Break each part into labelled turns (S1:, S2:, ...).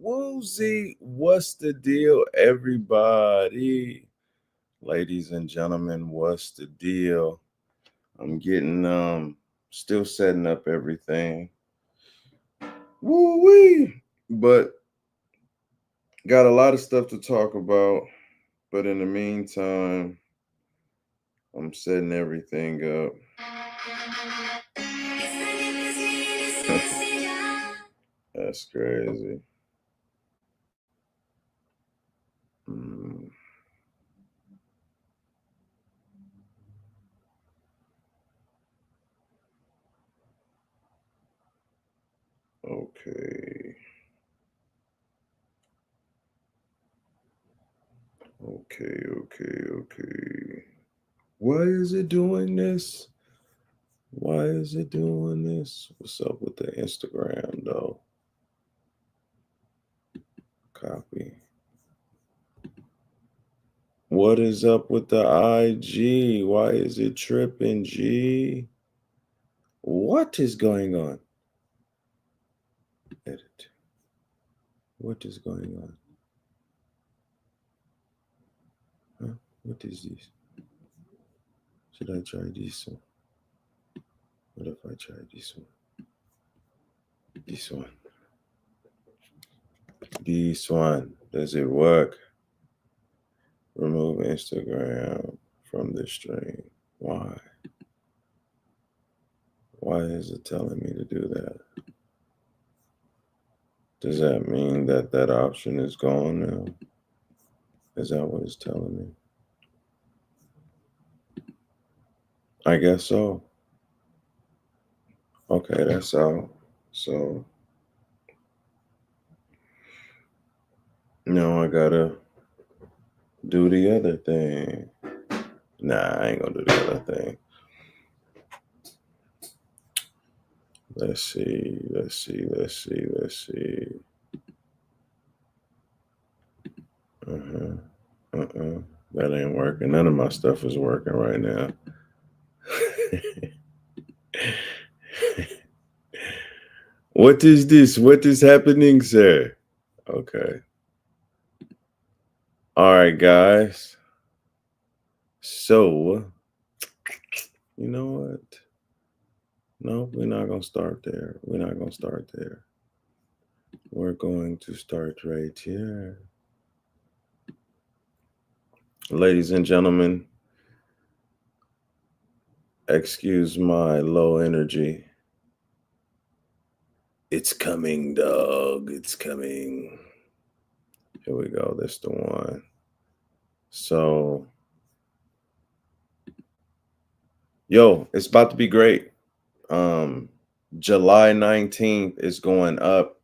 S1: Woozy, what's the deal, everybody? Ladies and gentlemen, what's the deal? I'm getting still setting up everything. Woo-wee! But got a lot of stuff to talk about. But in the meantime, I'm setting everything up. That's crazy. Mm. Okay. Okay. Why is it doing this? Why is it doing this? What's up with the Instagram, though? Copy. What is up with the IG? Why is it tripping, G? What is going on? Edit. What is going on? Huh? What is this? Should I try this one? What if I try this one? This one. This one. Does it work? Remove Instagram from the stream. Why? Why is it telling me to do that? Does that mean that that option is gone now? Is that what it's telling me? I guess so. Okay, that's out. So now I gotta do the other thing. Nah, I ain't gonna do the other thing. Let's see. That ain't working. None of my stuff is working right now. What is this? What is happening, sir? Okay. All right, guys. So, you know what? No, we're not going to start there. We're going to start right here. Ladies and gentlemen, excuse my low energy. It's coming, dog. It's coming. Here we go. That's the one. So, yo, it's about to be great. July 19th is going up.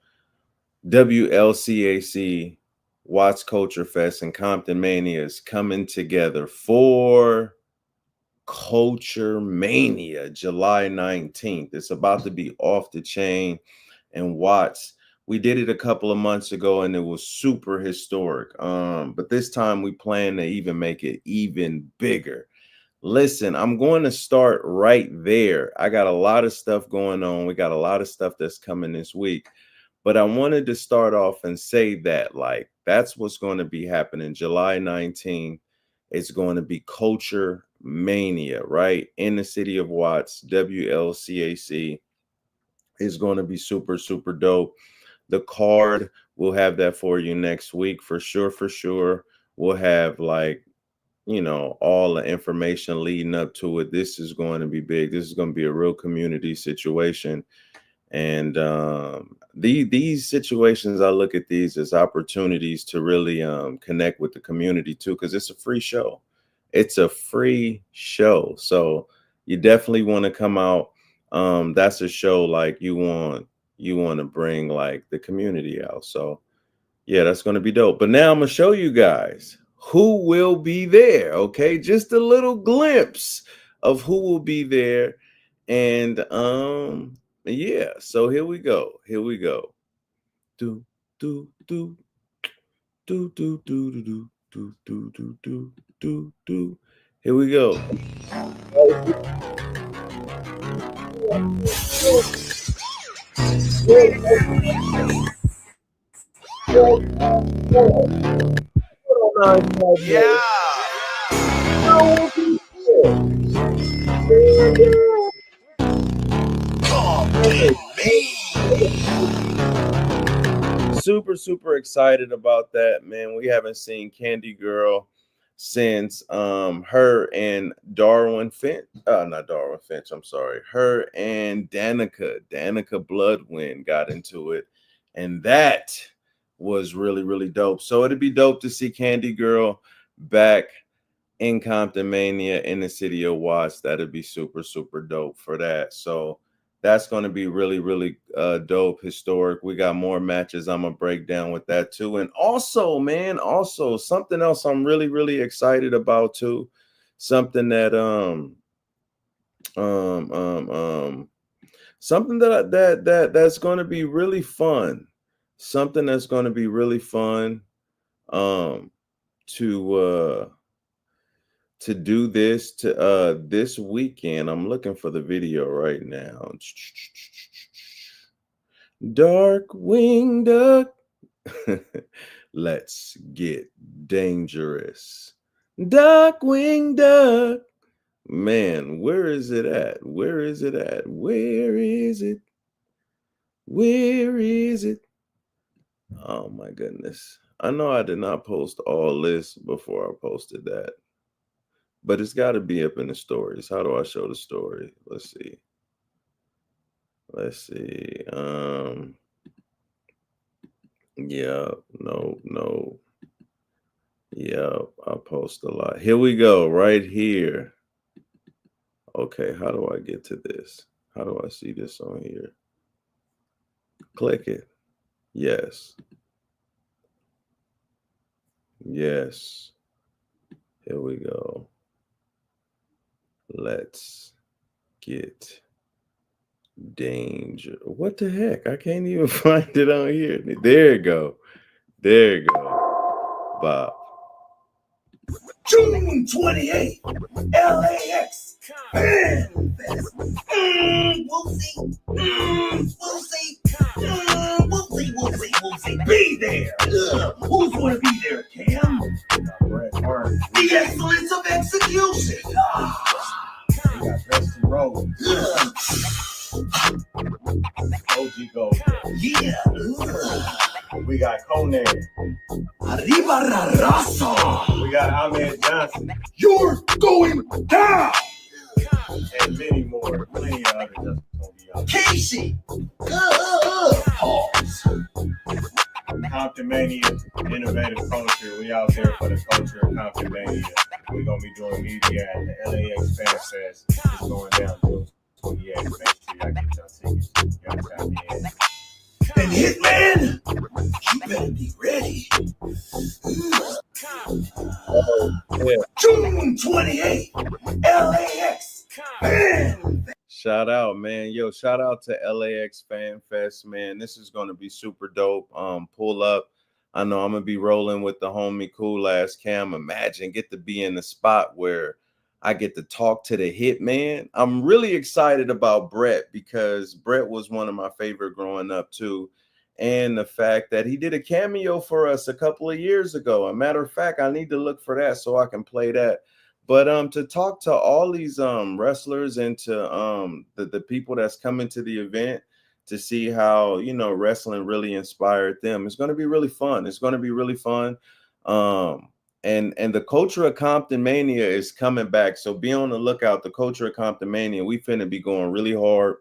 S1: WLCAC, Watts Culture Fest, and CultueMania is coming together for CultueMania, July 19th. It's about to be off the chain. And Watts, we did it a couple of months ago, and it was super historic. But this time we plan to even make it even bigger. Listen, I'm going to start right there. I got a lot of stuff going on. We got a lot of stuff that's coming this week. But I wanted to start off and say that, like, that's what's going to be happening. July 19th, it's going to be CultueMania, right? In the city of Watts, WLCAC is going to be super, super dope. The card, we'll have that for you next week for sure. We'll have, like, you know, all the information leading up to it. This is going to be big. This is going to be a real community situation. And these situations, I look at these as opportunities to really connect with the community too, because it's a free show. It's a free show. So you definitely want to come out. That's a show like you want to bring like the community out. So Yeah, that's going to be dope. But now I'm going to show you guys who will be there. Okay, just a little glimpse of who will be there. And yeah, so here we go. Here we go. Do do do do do do do do do do do do do. Here we go.
S2: Yeah.
S1: Super excited about that, man. We haven't seen Candy Girl since her and Darwin Finch, not Darwin Finch, I'm sorry, her and Danica Bloodwind got into it, and that was really dope. So it'd be dope to see Candy Girl back in Compton Mania in the city of Watts. That'd be super dope for that. So that's going to be really dope, historic. We got more matches I'm gonna break down with that too. And also, man, also something else I'm really excited about too. Something that um um um something that's going to be really fun. Something that's going to be really fun um to do this to this weekend. I'm looking for the video right now. Dark wing duck. Let's get dangerous. Dark wing duck. Man, where is it at? Where is it at? Where is it? Where is it? Oh my goodness. I know I did not post all this before I posted that. But it's got to be up in the stories. How do I show the story? Let's see. Let's see. Yeah, no. Yeah, I post a lot. Here we go, right here. Okay, how do I get to this? How do I see this on here? Click it. Yes. Yes. Here we go. Let's get danger. What the heck? I can't even find it on here. There you go. There you go. Bob.
S2: June 28th, LAX. Man, we'll see. We'll see. We'll see. Be there. Who's going to be there, Cam? The excellence of execution.
S3: We got Dustin Rhodes. OG Gold.
S2: Yeah.
S3: We got Conan.
S2: Arriba la raza.
S3: We got Ahmed Johnson.
S2: You're going down.
S3: And many more. Plenty of others that's going to be out.
S2: Casey. Pause.
S3: Compton Mania, innovative culture. We out there for the culture of Compton Mania. We're going to be doing media at the LAX Fan Fest. It's going down June 28th. Make sure y'all get your tickets. Y'all tap in.
S2: And Hitman, you better be ready.
S1: Yeah.
S2: June 28th, LAX. Man.
S1: Shout out, man. Yo, shout out to LAX Fan Fest, man. This is gonna be super dope. Pull up. I know I'm gonna be rolling with the homie Cool Ass Cam. Imagine get to be in the spot where I get to talk to the hitman. I'm really excited about Brett because Brett was one of my favorite growing up too. And the fact that he did a cameo for us a couple of years ago. A matter of fact, I need to look for that so I can play that. But to talk to all these wrestlers and to the people that's coming to the event to see how wrestling really inspired them, it's going to be really fun. It's going to be really fun. And the culture of Compton Mania is coming back, so be on the lookout. The culture of Compton Mania, we finna be going really hard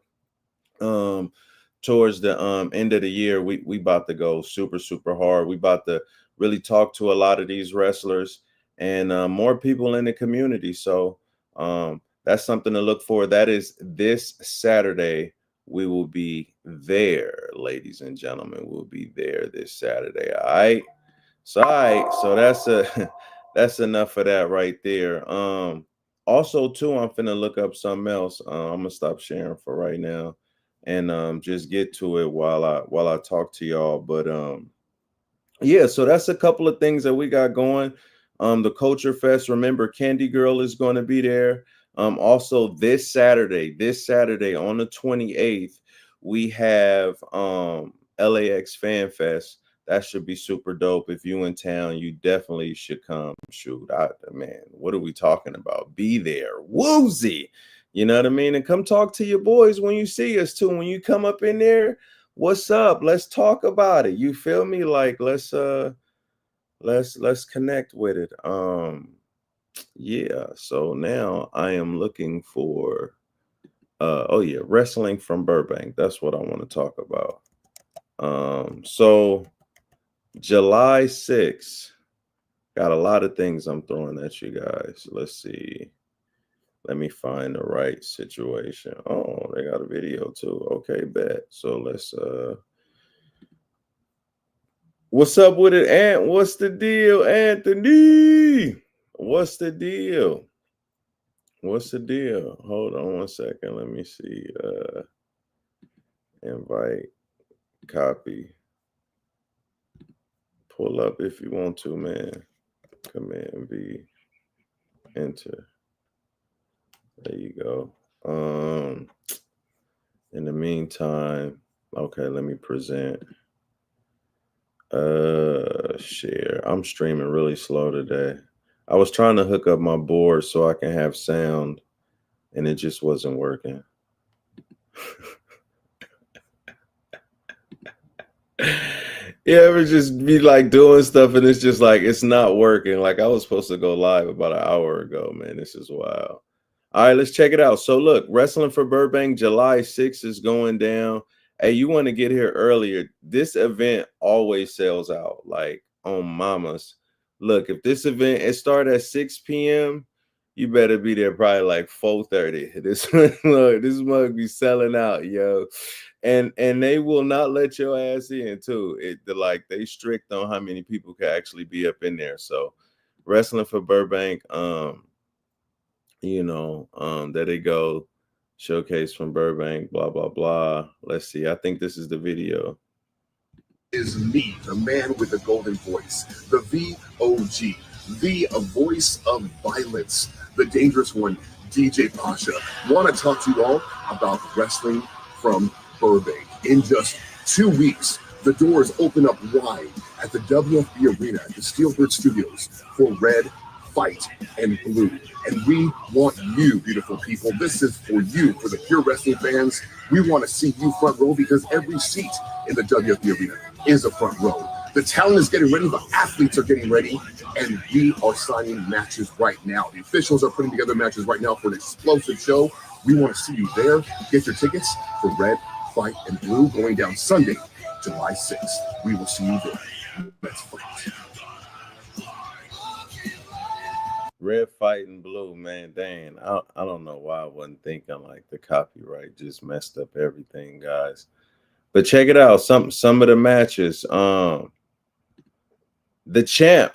S1: towards the end of the year. We about to go super hard. We about to really talk to a lot of these wrestlers and more people in the community. So that's something to look for. That is this Saturday, we will be there, ladies and gentlemen. We'll be there this Saturday. All right. So all right, so that's a that's enough of that right there. Also too, I'm finna look up something else. I'm gonna stop sharing for right now and just get to it while I talk to y'all. But yeah, so that's a couple of things that we got going. The Culture Fest. Remember, Candy Girl is going to be there. Also this Saturday on the 28th, we have LAX Fan Fest. That should be super dope. If you in town, you definitely should come. Shoot, man, what are we talking about? Be there, woozy. You know what I mean? And come talk to your boys when you see us too. When you come up in there, what's up? Let's talk about it. You feel me? Like let's connect with it. Yeah. So now I am looking for oh yeah, wrestling from Burbank. That's what I want to talk about. So July 6th. Got a lot of things I'm throwing at you guys. Let's see. Let me find the right situation. Oh, they got a video too. Okay, bet. So let's what's up with it, Ant? What's the deal, Anthony? What's the deal? What's the deal? Hold on one second. Let me see. Invite, copy, pull up if you want to, man. Command V, enter. There you go. In the meantime, okay, let me present. Share. I'm streaming really slow today. I was trying to hook up my board so I can have sound, and it just wasn't working. Yeah, it would just be like doing stuff, and it's just like it's not working. Like I was supposed to go live about an hour ago, man. This is wild. All right, let's check it out. So look, Wrestling for Burbank, July 6th is going down. Hey, you want to get here earlier. This event always sells out, like on mamas. Look, if this event it start at 6 p.m., you better be there probably like 4:30. Look, this mug be selling out, yo. And they will not let your ass in too. Like they strict on how many people can actually be up in there. So Wrestling for Burbank, there they go. Showcase from Burbank, blah, blah, blah. Let's see. I think this is the video.
S4: Is me, the man with the golden voice, the VOG, the voice of violence, the dangerous one, DJ Pasha. Want to talk to you all about wrestling from Burbank. In just 2 weeks, the doors open up wide at the WFB Arena at the Steelbird Studios for Red, Fight, and Blue. And we want you, beautiful people. This is for you, for the pure wrestling fans. We want to see you front row because every seat in the WFB Arena is a front row. The talent is getting ready, the athletes are getting ready, and we are signing matches right now. The officials are putting together matches right now for an explosive show. We want to see you there. Get your tickets for Red, Fight, and Blue going down Sunday, July 6th. We will see you there. Let's fight.
S1: Red, Fight, and Blue, man. Dang, I don't know why I wasn't thinking like the copyright just messed up everything, guys. But check it out. Some of the matches. The champ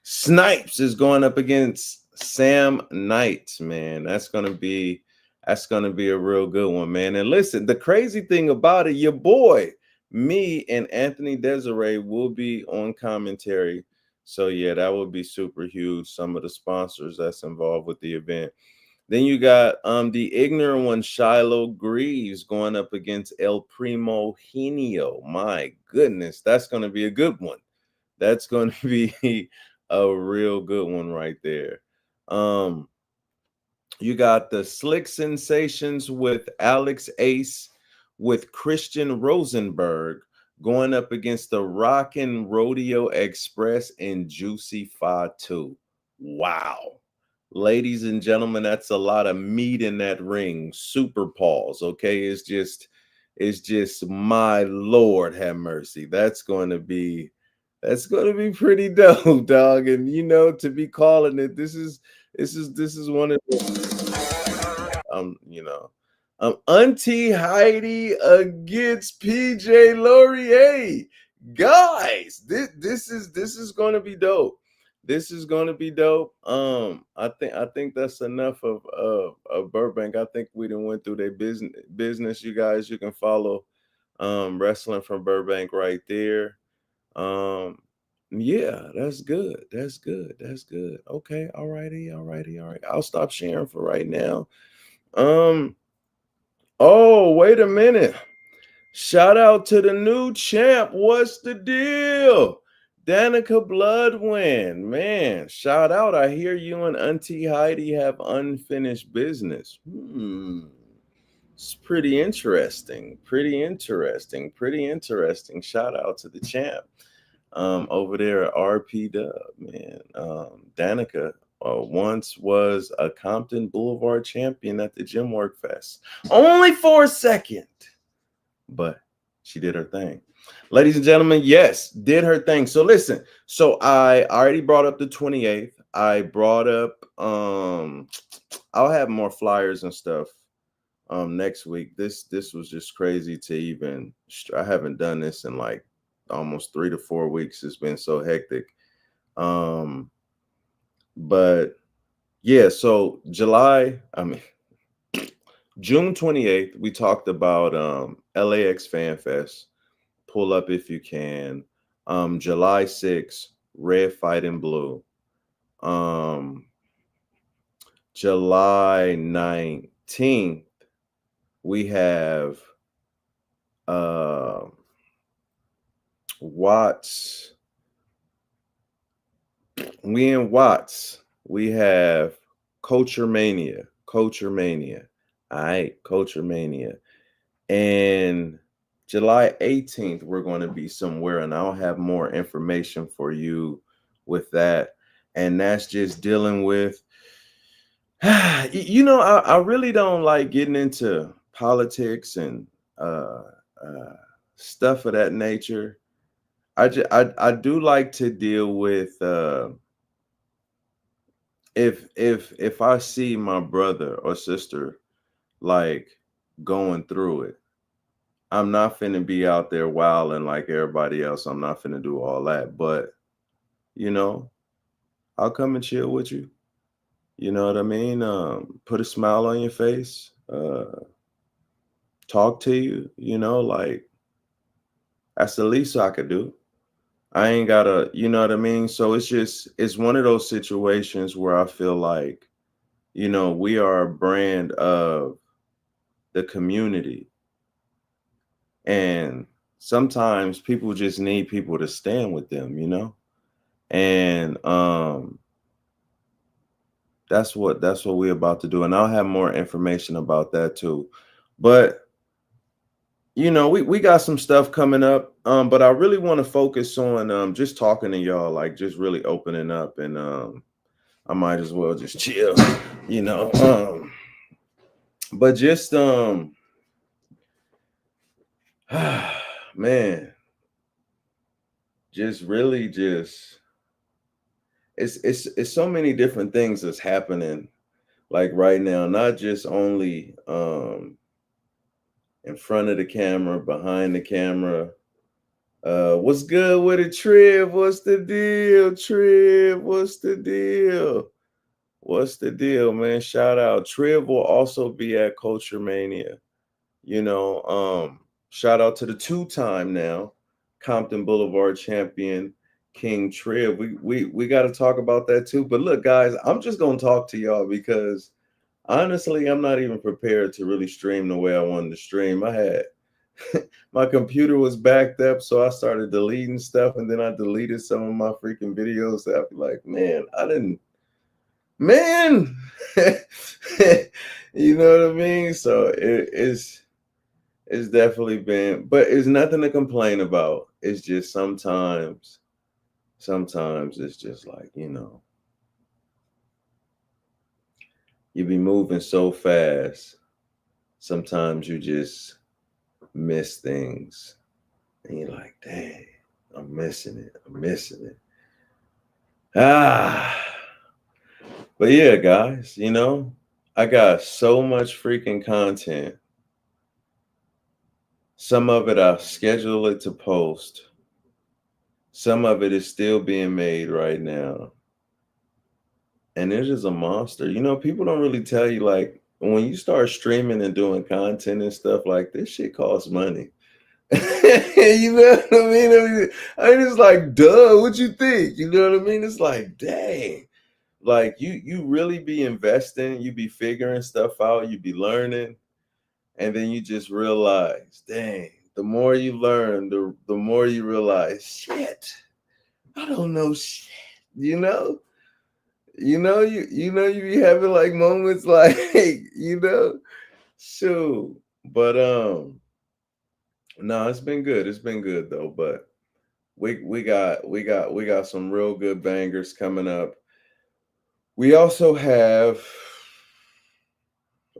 S1: Snipes is going up against Sam Knight, man. That's gonna be a real good one, man. And listen, the crazy thing about it, your boy, me and Anthony Desiree will be on commentary. So yeah, that would be super huge. Some of the sponsors that's involved with the event. Then you got the ignorant one, Shiloh Greaves, going up against El Primo Genio. My goodness, that's going to be a good one. That's going to be a real good one right there. You got the Slick Sensations with Alex Ace with Christian Rosenberg going up against the Rockin' Rodeo Express and Juicy Fatu. Wow. Ladies and gentlemen, that's a lot of meat in that ring. Super pause, okay? It's just my Lord have mercy. That's going to be pretty dope, dog. And to be calling it, this is one of the, Auntie Heidi against PJ Laurier. Guys, this is going to be dope. This is going to be dope. I think that's enough of Burbank. I think we done went through their business. You guys, you can follow wrestling from Burbank right there. Um, yeah, that's good. That's good. That's good. Okay, alrighty, alrighty, all right. I'll stop sharing for right now. Um, oh, wait a minute. Shout out to the new champ. What's the deal? Danica Bloodwind. Man, shout out. I hear you and Auntie Heidi have unfinished business. It's pretty interesting. Pretty interesting. Pretty interesting. Shout out to the champ over there at RP Dub, man. Danica once was a Compton Boulevard champion at the Gym Work Fest. Only for a second, but she did her thing. Ladies and gentlemen, yes, did her thing. So listen, so I already brought up the 28th. I brought up I'll have more flyers and stuff next week. This was just crazy to even I haven't done this in like almost 3 to 4 weeks. It's been so hectic. But yeah, so June 28th, we talked about LAX Fan Fest. Pull up if you can. July 6th, Red Fight in Blue. July 19th, we have Watts. We in Watts. We have CultueMania. CultueMania. All right, CultueMania. And July 18th, we're going to be somewhere, and I'll have more information for you with that. And that's just dealing with, I really don't like getting into politics and stuff of that nature. I do like to deal with if I see my brother or sister like going through it, I'm not finna be out there wilding like everybody else. I'm not finna do all that. But, I'll come and chill with you. You know what I mean? Put a smile on your face. Talk to you, like that's the least I could do. I ain't gotta, you know what I mean? So it's one of those situations where I feel like, we are a brand of the community. And sometimes people just need people to stand with them, And that's what we're about to do. And I'll have more information about that too. But we got some stuff coming up. But I really want to focus on just talking to y'all, like just really opening up, and I might as well just chill, but just man, just really just it's so many different things that's happening like right now, not just only in front of the camera, behind the camera. What's good with it, Triv? What's the deal, Triv? What's the deal? What's the deal, man? Shout out. Triv will also be at CultueMania. Shout out to the two-time now Compton Boulevard champion King Triv. We got to talk about that too. But look, guys, I'm just gonna talk to y'all because honestly, I'm not even prepared to really stream the way I wanted to stream. I had my computer was backed up, so I started deleting stuff, and then I deleted some of my freaking videos. I'd be like, man, man, you know what I mean? So it's definitely been, but it's nothing to complain about. It's just sometimes it's just like, you be moving so fast. Sometimes you just miss things. And you're like, dang, I'm missing it. I'm missing it. But yeah, guys, I got so much freaking content Some of it I schedule it to post. Some of it is still being made right now. And it is a monster. You know, people don't really tell you, like, when you start streaming and doing content and stuff, like, this shit costs money. You know what I mean? I mean, it's like, duh, what you think? You know what I mean? It's like, dang. Like, you really be investing, you be figuring stuff out, you be learning, and then you just realize, dang, the more you learn, the more you realize, shit, I don't know shit, you know? You be having like moments like, you know, shoot. But no, it's been good. It's been good though. But we got some real good bangers coming up. We also have,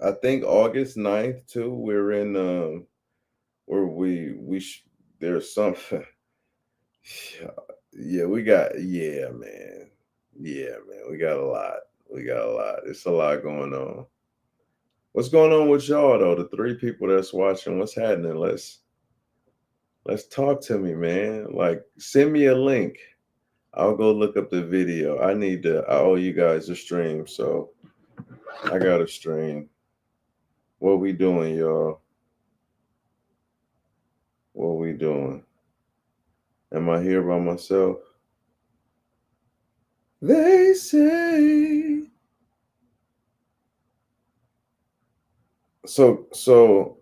S1: I think, August 9th too. We're in where there's some yeah, man. Yeah, man. We got a lot. We got a lot. It's a lot going on. What's going on with y'all though? The three people that's watching, what's happening? Let's talk to me, man. Like, send me a link. I'll go look up the video. I owe you guys a stream, so I got a stream. What we doing, y'all? What we doing? Am I here by myself? They say. So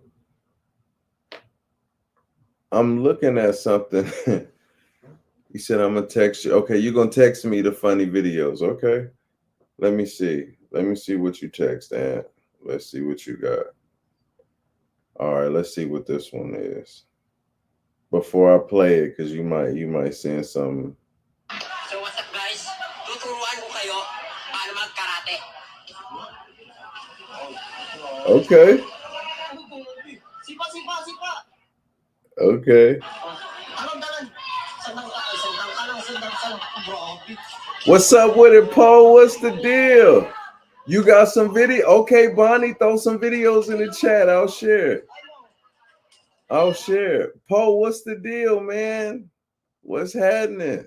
S1: I'm looking at something. You said I'm gonna text you. Okay, you're gonna text me the funny videos. Okay. Let me see. Let me see what you text, and let's see what you got. All right, let's see what this one is. Before I play it, because you might send something.
S2: So what's up guys? Tuturuan ko kayo paano mag-karate.
S1: Okay.
S2: Sipa.
S1: Okay.
S2: Anong dalan? Sandang ka lang, bro.
S1: What's up with it, Paul? What's the deal? You got some video? Okay, Bonnie, throw some videos in the chat. I'll share it. I'll share it. Paul, what's the deal, man? What's happening?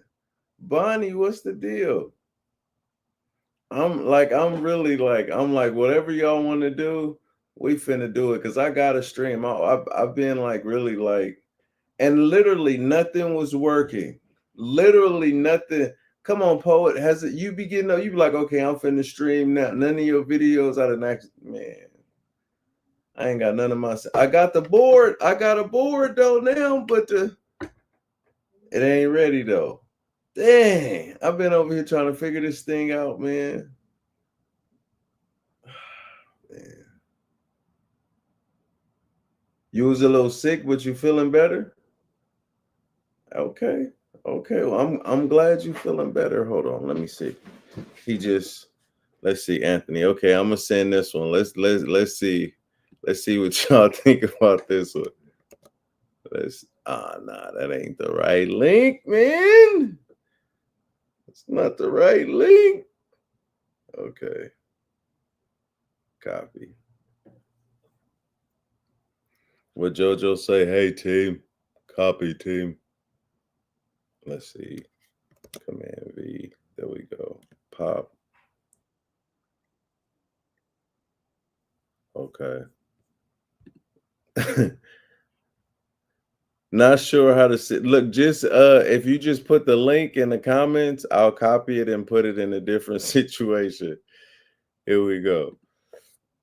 S1: Bonnie, what's the deal? I'm like, whatever y'all want to do, we finna do it. Cause I got a stream. I've been like really like, and literally nothing was working. Literally nothing. Come on, poet. Has it? You be getting up. You be like, okay, I'm finna stream now. None of your videos out of next man. I ain't got none of my. I got the board. I got a board though now, but it ain't ready though. Dang, I've been over here trying to figure this thing out, man. Man. You was a little sick, but you feeling better? Okay. Okay. Well, I'm glad you feeling better. Hold on. Let me see. Let's see, Anthony. Okay, I'm gonna send this one. Let's see. Let's see what y'all think about this one. Nah, that ain't the right link, man. It's not the right link. Okay. Copy. What JoJo say? Hey team. Copy team. Let's see. Command V. There we go. Pop. Okay. Not sure how to sit. Look, just if you just put the link in the comments, I'll copy it and put it in a different situation. Here we go.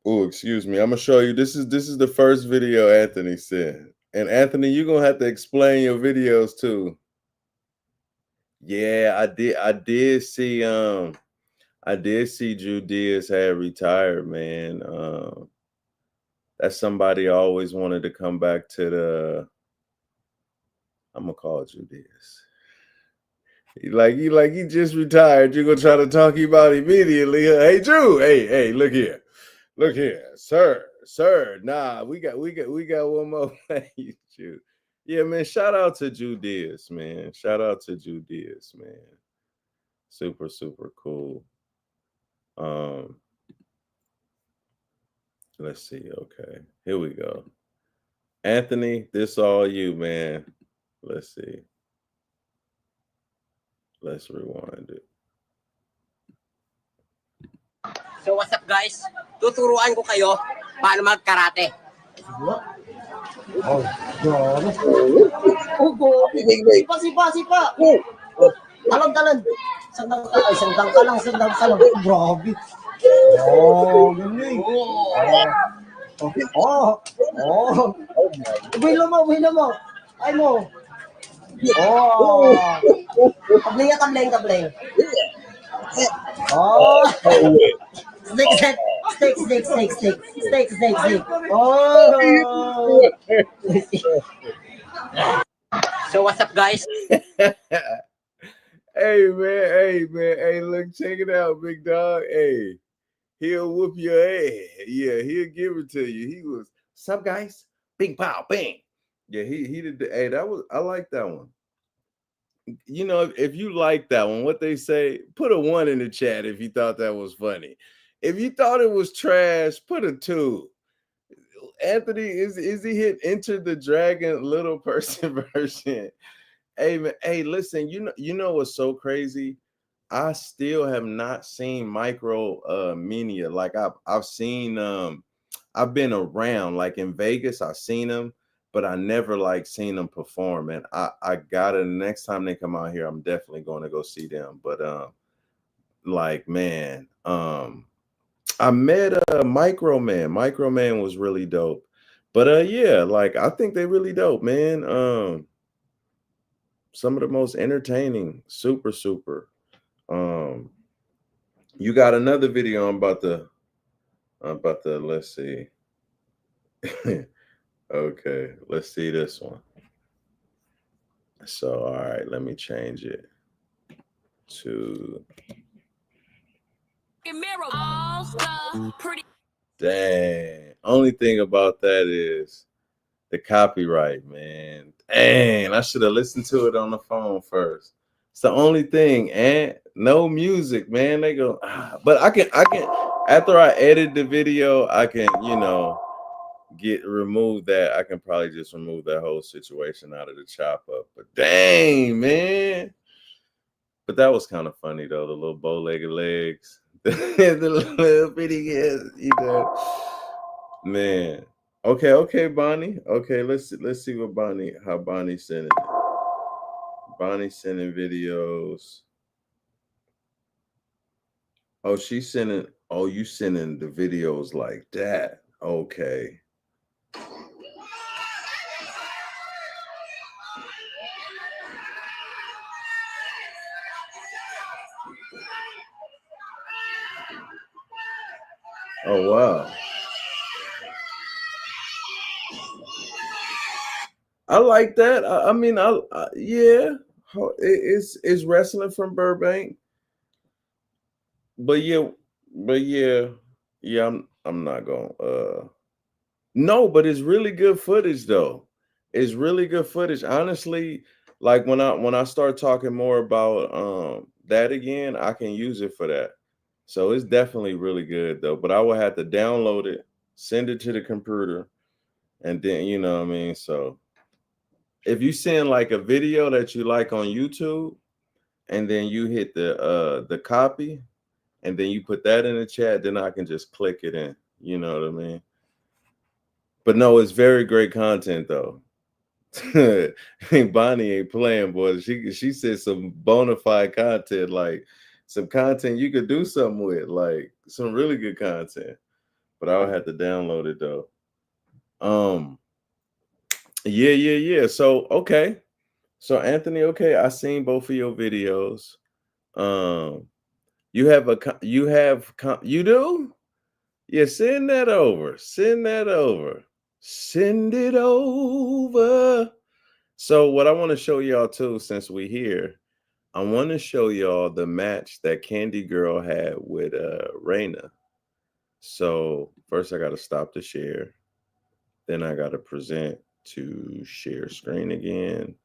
S1: Oh, excuse me. I'm gonna show you. This is the first video Anthony sent. And Anthony, you're gonna have to explain your videos too. Yeah, I did see Drew Diaz had retired, man. That's somebody I always wanted to come back to the. I'm gonna call Drew Diaz. He just retired. You're gonna try to talk him about immediately. Hey Drew, hey, look here, sir. Nah, we got one more. Drew. Yeah, man. Shout out to Drew Diaz, man. Shout out to Drew Diaz, man. Super, super cool. Let's see. Okay, here we go. Anthony, this all you, man. Let's see. Let's rewind it.
S5: So what's up guys? Tuturuan ko kayo paano mag-karate.
S2: Oh, grabe. Oh, gobi. Sipa. Talon. Sandang ka lang. Grabe. Oh, galing. Oh. Wala mo. Ay mo. Oh. Tableng. Oh. Steak. Oh.
S5: So what's up guys?
S1: Hey man, look, check it out, big dog. Hey, he'll whoop your ass. Yeah, he'll give it to you. He was, sup guys? Bing pow, bang. Yeah, he did the, hey, I like that one. You know, if you like that one, what they say, put a 1 in the chat if you thought that was funny. If you thought it was trash, put a 2. Anthony, is he hit Enter the Dragon little person version? Hey man, hey, listen, you know what's so crazy? I still have not seen CultueMania. Like I've seen I've been around, like in Vegas, I've seen them, but I never like seen them perform. And I gotta, next time they come out here, I'm definitely going to go see them. But like man, I met Microman. Microman was really dope. But yeah, like I think they really dope, man. Some of the most entertaining, super. You got another video I'm about to let's see. Okay, let's see this one. So all right, let me change it to dang. Only thing about that is the copyright, man. Dang, I should have listened to it on the phone first. It's the only thing, and no music, man. They go, but I can after I edit the video, I can, remove that. I can probably just remove that whole situation out of the chop up. But dang, man. But that was kind of funny though, the little bow-legged legs. The little bitty ass, Man. Okay, Bonnie. Okay, let's see what how Bonnie's sending it. Bonnie's sending videos. Oh, she's sending, oh, you sending the videos like that. Okay. Oh wow. I like that. I mean, yeah, it's wrestling from Burbank, but yeah. I'm not going. No, but it's really good footage though. It's really good footage. Honestly, like when I start talking more about that again, I can use it for that. So it's definitely really good though. But I will have to download it, send it to the computer, and then you know what I mean. So if you send like a video that you like on YouTube and then you hit the copy and then you put that in the chat, then I can just click it in. You know what I mean? But no, it's very great content though. Bonnie ain't playing, boy. She said some bona fide content, like some content you could do something with, like some really good content. But I'll have to download it though. Yeah. So okay. So Anthony, okay, I seen both of your videos. You have you do? Yeah, send that over. Send it over. So what I want to show y'all too, since we here, I want to show y'all the match that Candy Girl had with Raina. So first I gotta stop the share. Then I gotta present to share screen again.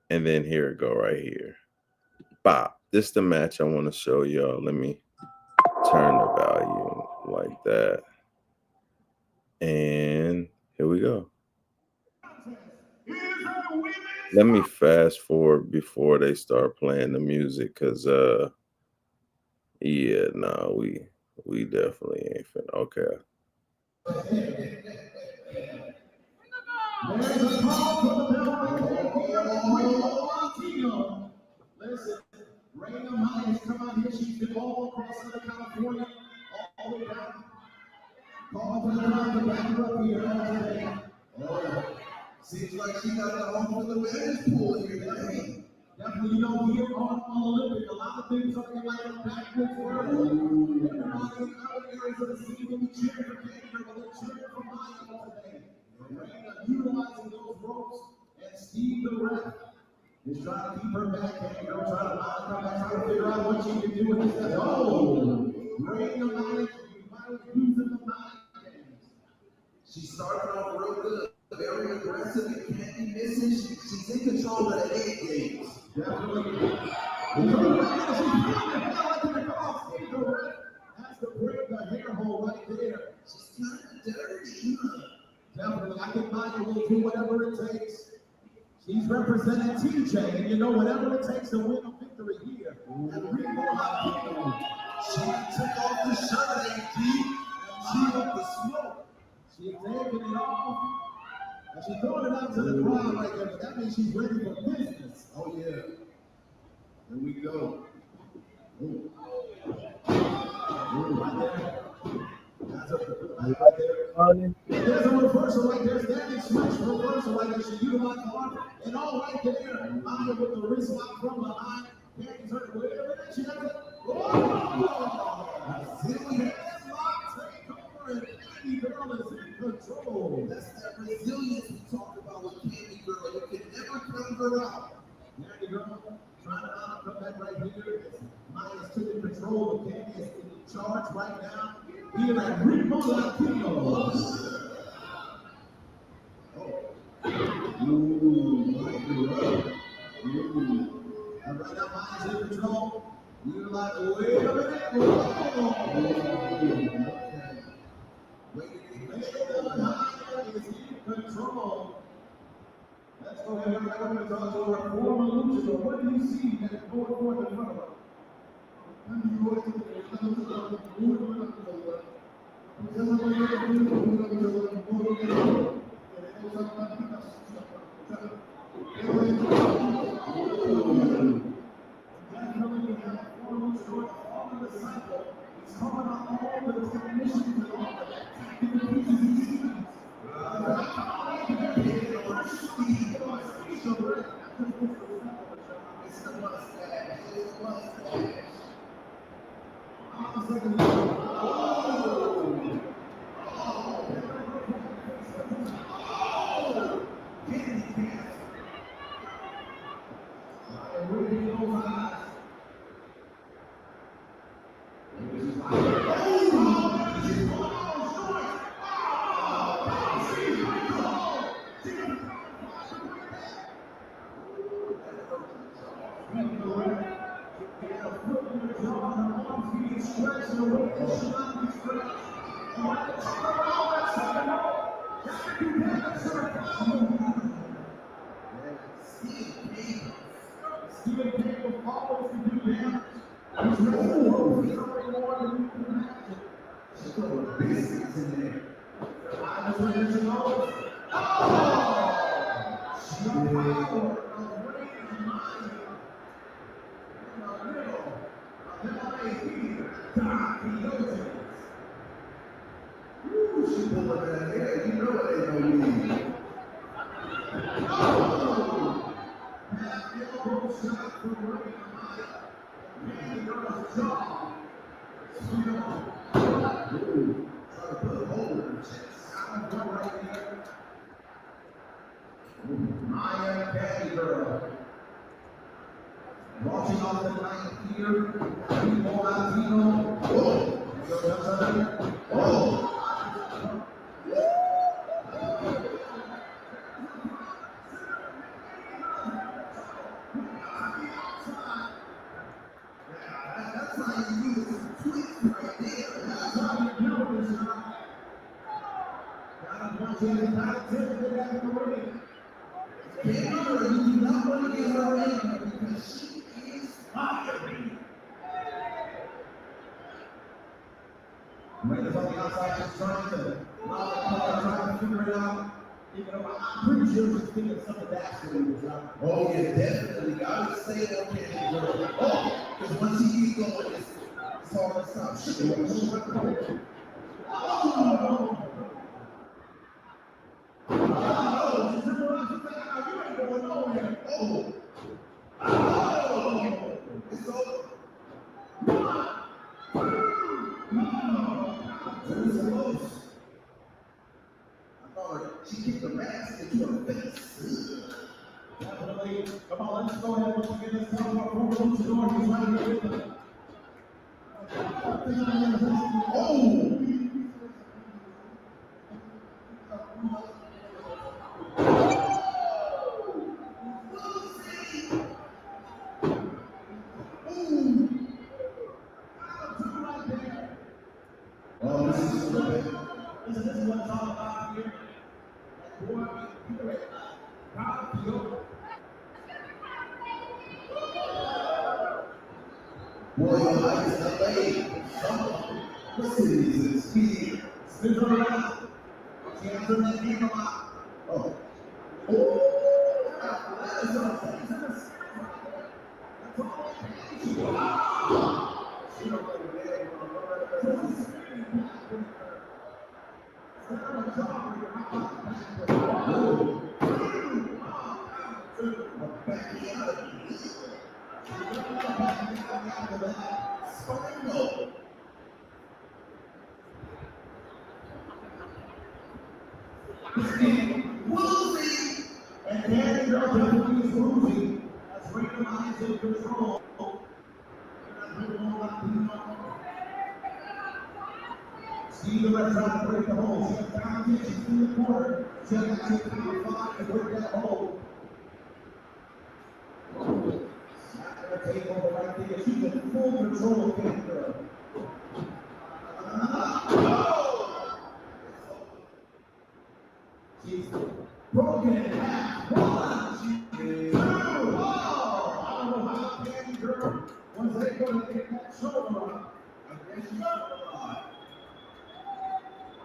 S1: And then here it go right here. Bop. This is the match I want to show y'all. Let me turn the volume like that. And here we go. Let me fast forward before they start playing the music, cause yeah, nah, we definitely ain't finna. Okay.
S2: There's a call for the bell right there. Latino. Listen, Raina Myers, come out here. She's been all across Southern California, all the way down. Call for the crowd to back her up here all day. Oh, yeah. Seems like she got the home for the men's pool here today. Definitely, you know, here on Olympic, a lot of things are like a backwards world. Everybody in other areas of the city will be cheering for Canada, but they're cheering for Maya today. And Raina utilizing those ropes, and Steve the ref is trying to keep her back, and girl trying to knock her back, trying to figure out what she can do with this. Oh, Raina Myers using the mind games. She started off real good, very aggressive, and can't be missing. She's in control of the 8 games. Definitely. She's throwing the hell into the cross. Steve the ref has to break the hair hole right there. She's kind of dirty, huh? Definitely. I think Maya will do whatever it takes. She's representing TJ, and you know, whatever it takes to win a victory here. She took off the shirt, AD, and she up the smoke. She's taking it off, and she's throwing it out to the crowd right there, but that means she's ready for business. Oh, yeah. Here we go. Ooh. Ooh, right there. That's right there. There's a reversal right there. Standing switch reversal right there. She utilized the arm. And all right there. Maya with the wrist lock from behind. Can't turn away. She does it. Oh! Brazilian lock takeover. And Candy Girl is in control. That's that resilience we talked about with Candy Girl. You can never count her out. Candy Girl trying to come back right here. Maya's taking control of Candy. Is in charge right now. Here at Ritmo Latino. Ooh, and right now, Maya's in control. You're like, wait a minute. Okay. Wait, Maya is in control. Let's go ahead and we're going to talk to our former luchador. What do you see that is going forth in front of us? Maya Candy Girl. Launching off the night here. Ritmo Latino. Oh! Oh! That's how you do it. Tweet right there. That's how you do it, Gotta punch in the top 10 to get back in the ring. Remember, you do not want to get her in there because she is fiery. Raiders on the outside just trying to lock the car, trying to figure it out. I'm pretty sure she's thinking some of that story. Oh, yeah, definitely. I would say that candy girl. Oh, because once she keeps going, it's hard to stop. Oh! Oh, she turned around, she said, "Oh, you ain't going nowhere." Oh! Oh! It's over. She kicked the mask into her face. Definitely. Come on, let's go ahead once again. Let's talk about Revolution. He's right here with them. Oh! Oh, this is so bad. This is what it's all about here. Boy, you're right. Proud of you. Boy, you like this LA. What city is this? Here. Spin her around. She has her that game a lot. Oh. Oh! That is a face. That's all. She don't play the game. Woozy! And Danny Jordan is Woozy. That's randomized in control. See the red trying to break the hole. She has down she's in the corner. She has actually found 5 to break that hole. Not going to take over right there. She's in full control of that girl. She's broken in half. 1, 2, 3. Oh! I don't know how Candy Girl was able to get that shoulder up. I guess she's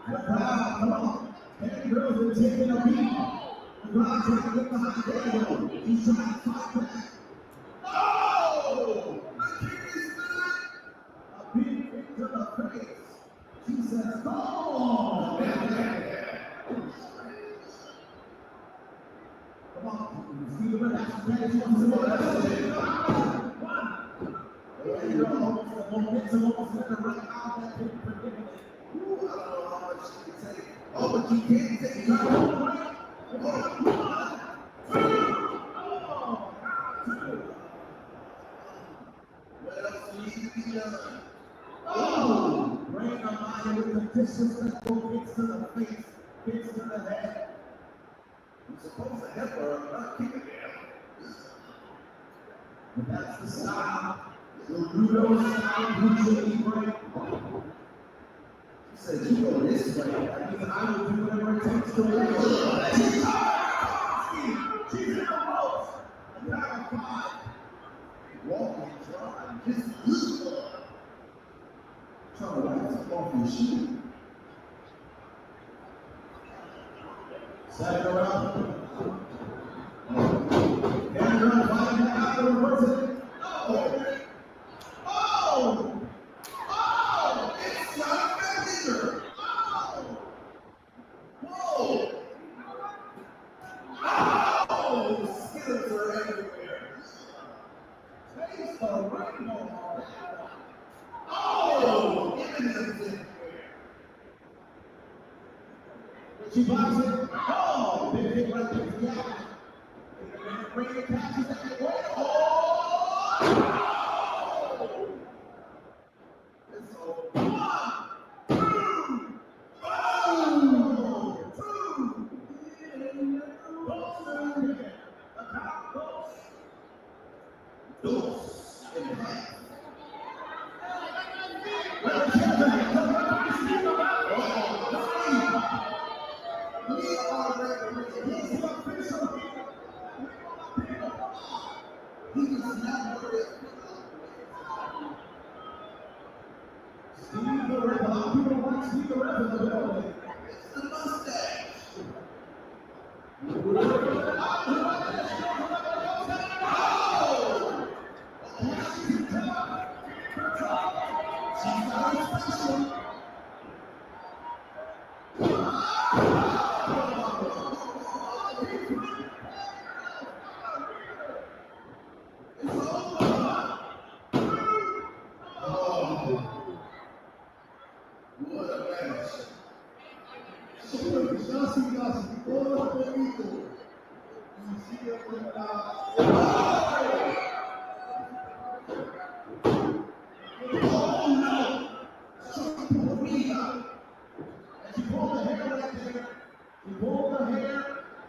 S2: the crowd, come on. Candy Girl's been taking a beat. The crowd trying to get behind Candy. He's trying to fight back. Oh! A big kick to the face. She says, "Come on!" Come on. See the red action package. There you go. The momentum almost let her right out that big predicament. Ooh, I don't know how much she can take. Oh, but you can't take it. What else needs to be done? Oh! Rain of Maya with the disrespectful kicks to the face, kicks to the head. You're supposed to help her, not kick again. But that's the style. The Rudo style, usually break. She said, "You go this way." That means I will do whatever it takes to win. She's in the ropes. A guy of 5. Walking, trying. Just trying to wipe some off your shoe. Set it around. And you're going to find that out the reverse it. Oh! Oh! Oh! It's not a messenger! Oh! Whoa! Oh! Skills are everywhere. Taste the rainbow. Oh! Everything's she blocks it. Oh! Big hit right there. Yeah. Bring it back to that way. Oh! It's over. 1, 2, oh! 2. The count goes. Dos. In half. We are ready. He's the official. rep. A lot of people don't like to see the rep in the building. It's the mustache.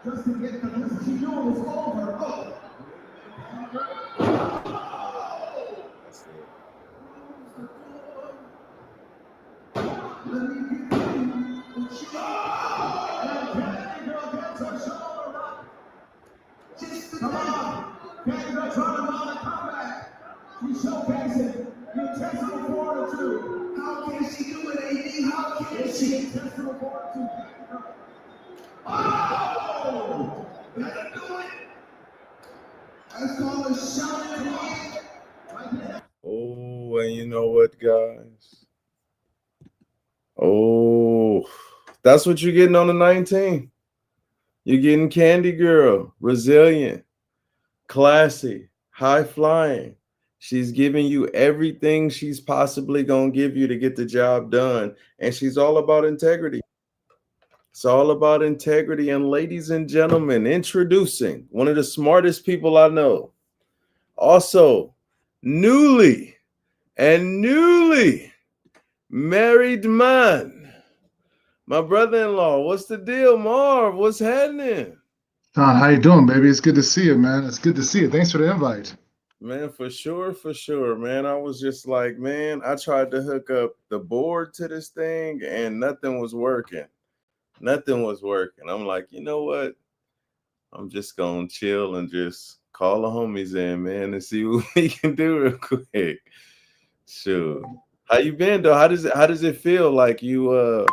S2: Just to get the message you know is over. Oh.
S1: That's it.
S2: Let me give you what you girl gets her shoulder up. Just come on. Candy girl trying to mount a comeback. She's showcasing the intestinal fortitude. How can she do it, AD? How can she? Intestinal fortitude, Candy girl. Oh! That'll do it. That's called a shouting quiet. Right there.
S1: Oh, and you know what, guys? Oh, that's what you're getting on the 19th. You're getting Candy Girl, resilient, classy, high flying. She's giving you everything she's possibly going to give you to get the job done. And she's all about integrity. It's all about integrity. And ladies and gentlemen, introducing one of the smartest people I know. Also, newly married man. My brother-in-law, what's the deal, Marv? What's happening?
S6: John, how you doing, baby? It's good to see you, man. It's good to see you. Thanks for the invite.
S1: Man, for sure, man. I was just like, man, I tried to hook up the board to this thing and nothing was working. I'm like, you know what? I'm just gonna chill and just call the homies in, man, and see what we can do real quick. Sure. How you been though? How does it feel like you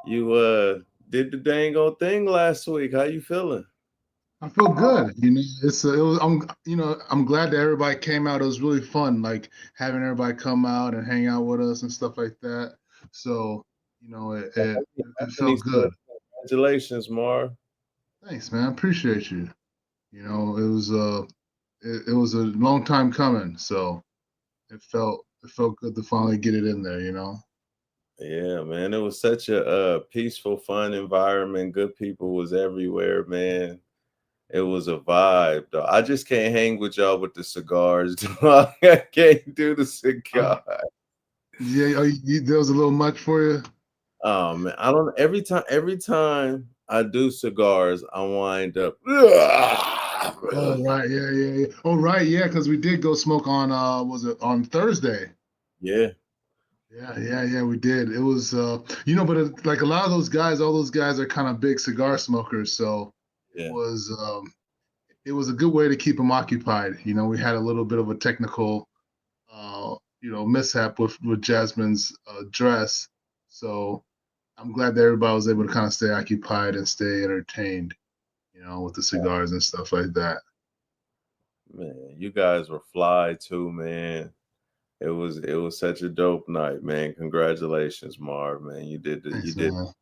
S1: did the dang old thing last week? How you feeling?
S6: I feel good. I'm glad that everybody came out. It was really fun, like having everybody come out and hang out with us and stuff like that. So, it
S1: Anthony
S6: felt
S1: said,
S6: good.
S1: congratulations, Marv.
S6: Thanks, man. Appreciate you. It was a long time coming, so it felt good to finally get it in there.
S1: Yeah, man. It was such a peaceful, fun environment. Good people was everywhere, man. It was a vibe, though. I just can't hang with y'all with the cigars. Dog. I can't do the
S6: Uh,
S1: cigar.
S6: yeah, there was a little much for you.
S1: Oh man, I don't. Every time I do cigars, I wind up.
S6: Oh right, yeah. Oh right, yeah, because we did go smoke on was it on Thursday?
S1: Yeah,
S6: Yeah, we did. It was but like a lot of those guys, all those guys are kind of big cigar smokers, so it
S1: yeah,
S6: was um it was a good way to keep them occupied. We had a little bit of a technical mishap with Jasmine's dress, so I'm glad that everybody was able to kind of stay occupied and stay entertained, with the cigars and stuff like that.
S1: man. You guys were fly too, man. It was such a dope night, man. Congratulations, Marv, man. You
S6: Thanks,
S1: did
S6: man.
S1: your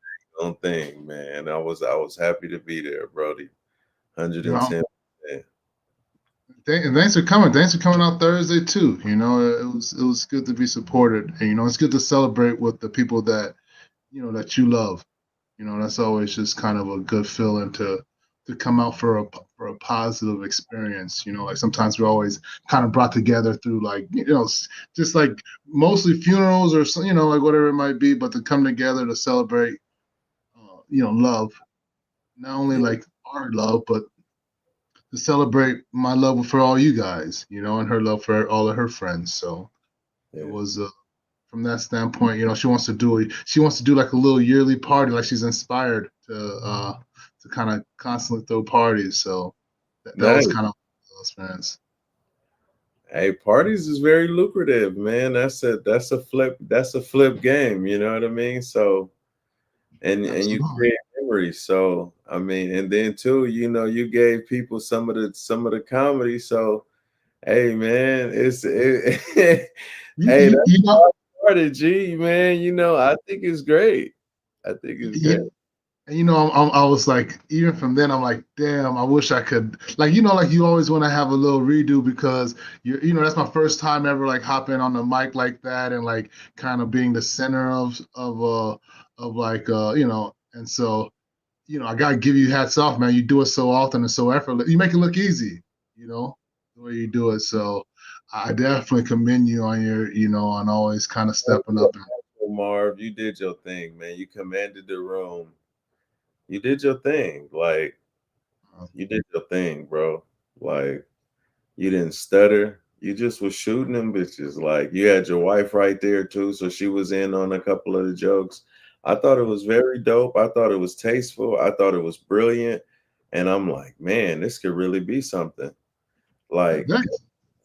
S1: own thing, man. I was happy to be there, Brody.
S6: You know,
S1: 110.
S6: and thanks for coming. Thanks for coming out Thursday too. It was good to be supported, and it's good to celebrate with the people that you love. That's always just kind of a good feeling to come out for a positive experience. Like sometimes we're always kind of brought together through like just like mostly funerals or like whatever it might be, but to come together to celebrate love, not only
S1: Yeah,
S6: like our love, but to celebrate my love for all you guys, and her love for all of her friends. So it
S1: yeah.
S6: was from that standpoint, she wants to do like a little yearly party, like she's inspired to kind of constantly throw parties. So that was
S1: Nice.
S6: kind of those fans.
S1: Hey, parties is very lucrative, man. That's a flip game, you know what I mean? So and you
S6: Absolutely.
S1: create memories. So I mean, and then too, you gave people some of the comedy. So hey man, hey,
S6: You,
S1: that's
S6: you know,
S1: how I started, G man. I think it's great. I think it's
S6: yeah,
S1: great.
S6: and I was like, even from then, I'm like, damn, I wish I could, like, like you always want to have a little redo because that's my first time ever like hopping on the mic like that and like kind of being the center of like and so I gotta give you hats off, man. You do it so often and so effortless. You make it look easy, the way you do it. So I definitely commend you on your, on always kind of stepping up.
S1: Marv, you did your thing, man. You commanded the room. You did your thing. Like, you did your thing, bro. Like, you didn't stutter. You just was shooting them bitches. Like, you had your wife right there too, so she was in on a couple of the jokes. I thought it was very dope. I thought it was tasteful. I thought it was brilliant. And I'm like, man, this could really be something. Like
S6: Thanks.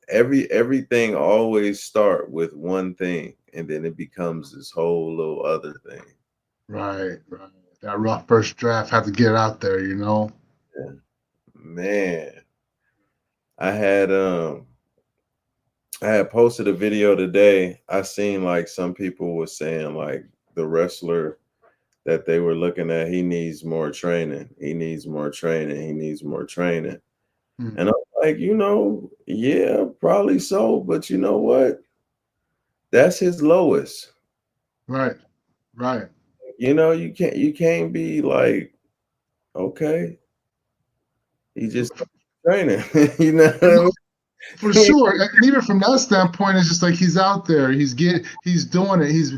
S1: everything always start with one thing, and then it becomes this whole little other thing.
S6: Right, right. That rough first draft had to get out there.
S1: Yeah. Man, I had um I had posted a video today. I seen like some people were saying like the wrestler that they were looking at, he needs more training. He needs more training. He needs more training.
S6: Mm.
S1: And I'm like, yeah, probably so, but you know what? That's his lowest.
S6: Right, right.
S1: You can't be like, okay, he just training. you know what
S6: For
S1: I mean?
S6: sure. And even from that standpoint, it's just like he's out there. He's doing it. He's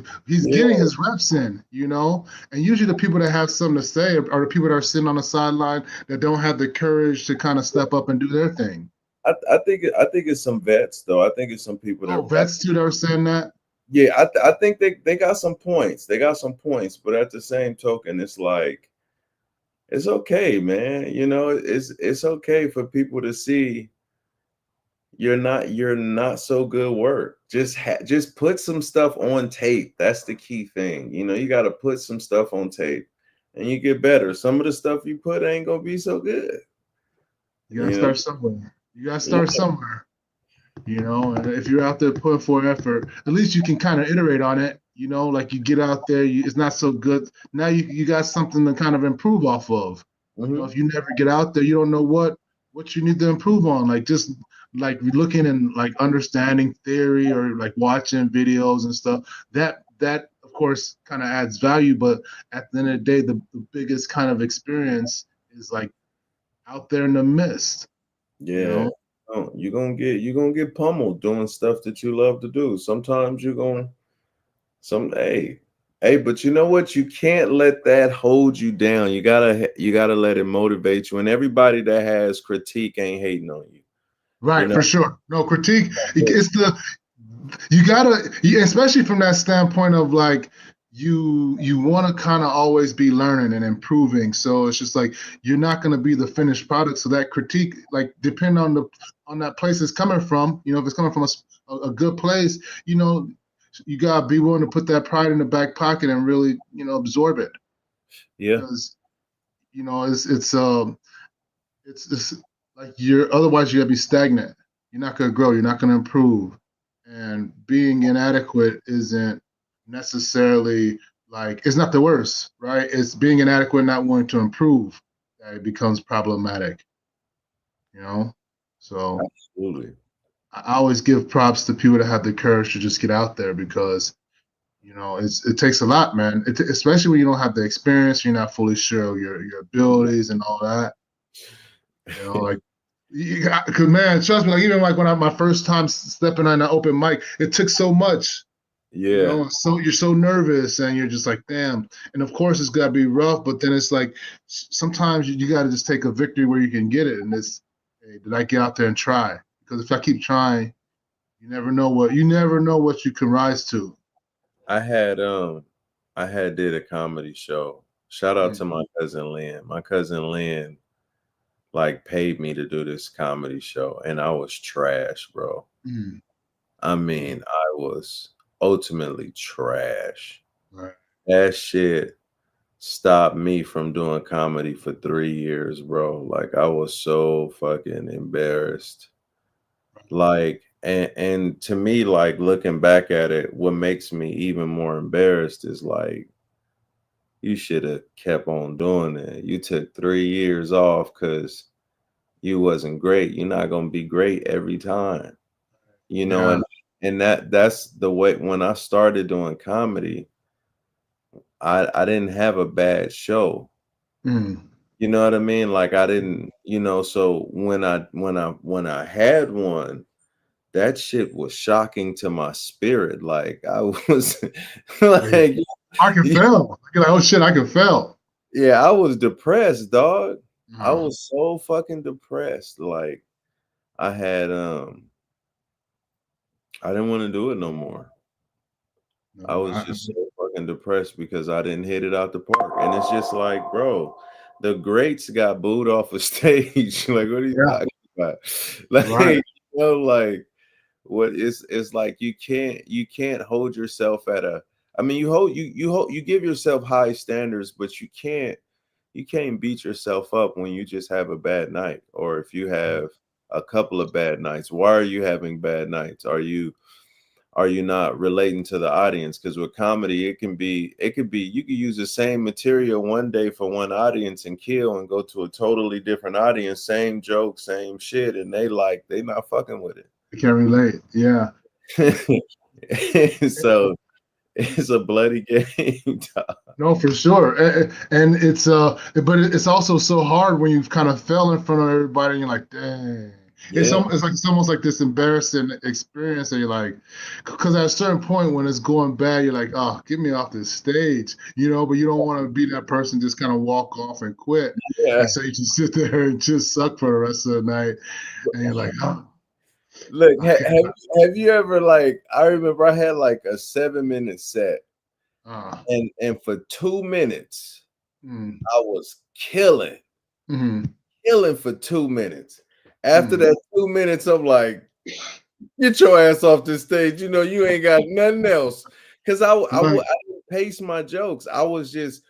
S6: getting
S1: Yeah,
S6: his reps in. And usually the people that have something to say are the people that are sitting on the sideline that don't have the courage to kind of step up and do their thing.
S1: I think it's some vets though. I think it's some people
S6: Oh,
S1: that
S6: vets too that are saying that.
S1: yeah, I think they got some points. They got some points, but at the same token, it's like it's okay, man. It's okay for people to see you're not so good work. Just put some stuff on tape. That's the key thing. You got to put some stuff on tape, and you get better. Some of the stuff you put ain't gonna be so good.
S6: You gotta
S1: You know,
S6: start somewhere. You gotta
S1: yeah,
S6: start somewhere. And if you're out there putting forth effort, at least you can kind of iterate on it. Like you get out there, it's not so good. Now you got something to kind of improve off of.
S1: hmm
S6: If you never get out there, you don't know what you need to improve on. Like just like looking and like understanding theory or like watching videos and stuff. That of course kind of adds value, but at the end of the day, the biggest kind of experience is like out there in the mist. You
S1: yeah.
S6: know,
S1: Oh, you're gonna get pummeled doing stuff that you love to do. Sometimes you're gonna some hey, but you know what? You can't let that hold you down. You gotta let it motivate you. And everybody that has critique ain't hating on you. You
S6: right,
S1: know.
S6: for sure. No critique. It's you gotta, especially from that standpoint of like you want to kind of always be learning and improving. So it's just like you're not going to be the finished product. So that critique, like, depend on that place it's coming from. If it's coming from a good place, you gotta be willing to put that pride in the back pocket and really absorb it
S1: Yeah.
S6: because it's like you're otherwise you're gonna be stagnant. You're not gonna grow. You're not gonna improve. And being inadequate isn't necessarily like it's not the worst, right? It's being inadequate, not wanting to improve, that it becomes problematic. You know. So
S1: Absolutely.
S6: I always give props to people that have the courage to just get out there because it takes a lot, man. Especially when you don't have the experience, you're not fully sure of your abilities and all that. Like cause man, trust me, like even like when my first time stepping on an open mic, it took so much,
S1: Yeah.
S6: so you're so nervous and you're just like, damn. And of course it's gotta be rough, but then it's like sometimes you gotta just take a victory where you can get it. And it's, hey, did I get out there and try? Because if I keep trying, you never know what you can rise to.
S1: I had did a comedy show. Shout out
S6: Mm.
S1: to my cousin Lynn. My cousin Lynn like paid me to do this comedy show, and I was trash, bro.
S6: Mm.
S1: I mean, I was ultimately trash.
S6: Right.
S1: That shit stopped me from doing comedy for 3 years, bro. Like I was so fucking embarrassed. Like and to me, like looking back at it, what makes me even more embarrassed is like you should have kept on doing it. You took 3 years off because you wasn't great. You're not gonna be great every time. You know,
S6: Yeah.
S1: and that's the way when I started doing comedy, I didn't have a bad show.
S6: Mm.
S1: You know what I mean? Like I didn't, so when I had one, that shit was shocking to my spirit. Like I was
S6: Like,
S1: like
S6: I can fail. You're like, oh shit, I can fail.
S1: yeah, I was depressed, dog. I
S6: Uh,
S1: was so fucking depressed. Like I had I didn't want to do it no more. I
S6: no,
S1: was just so fucking depressed because I didn't hit it out the park. And it's just like, bro, the greats got booed off a stage. Like, what are you
S6: yeah,
S1: talking about?
S6: right.
S1: Like, like what it's like you can't hold yourself at a I mean you give yourself high standards, but you can't beat yourself up when you just have a bad night or if you have a couple of bad nights. Why are you having bad nights? Are you not relating to the audience? Because with comedy it could be you could use the same material one day for one audience and kill and go to a totally different audience, same joke, same shit, and they not fucking with
S6: I can relate. Yeah.
S1: it. So it's a bloody game.
S6: No, for sure. And but it's also so hard when you've kind of fell in front of everybody and you're like, dang.
S1: Yeah,
S6: It's almost like this embarrassing experience that you're like, because at a certain point when it's going bad, you're like, oh, get me off this stage, but you don't want to be that person just kind of walk off and quit. And
S1: yeah.
S6: so you just sit there and just suck for the rest of the night. And you're like, oh,
S1: Look,
S6: okay.
S1: have you ever like? I remember I had like a 7 minute set,
S6: Uh,
S1: and for 2 minutes
S6: mm,
S1: I was
S6: mm,
S1: killing for 2 minutes. After
S6: mm.
S1: that 2 minutes, I'm like, get your ass off this stage. You ain't got nothing else. Cause
S6: Right.
S1: I didn't pace my jokes. I was just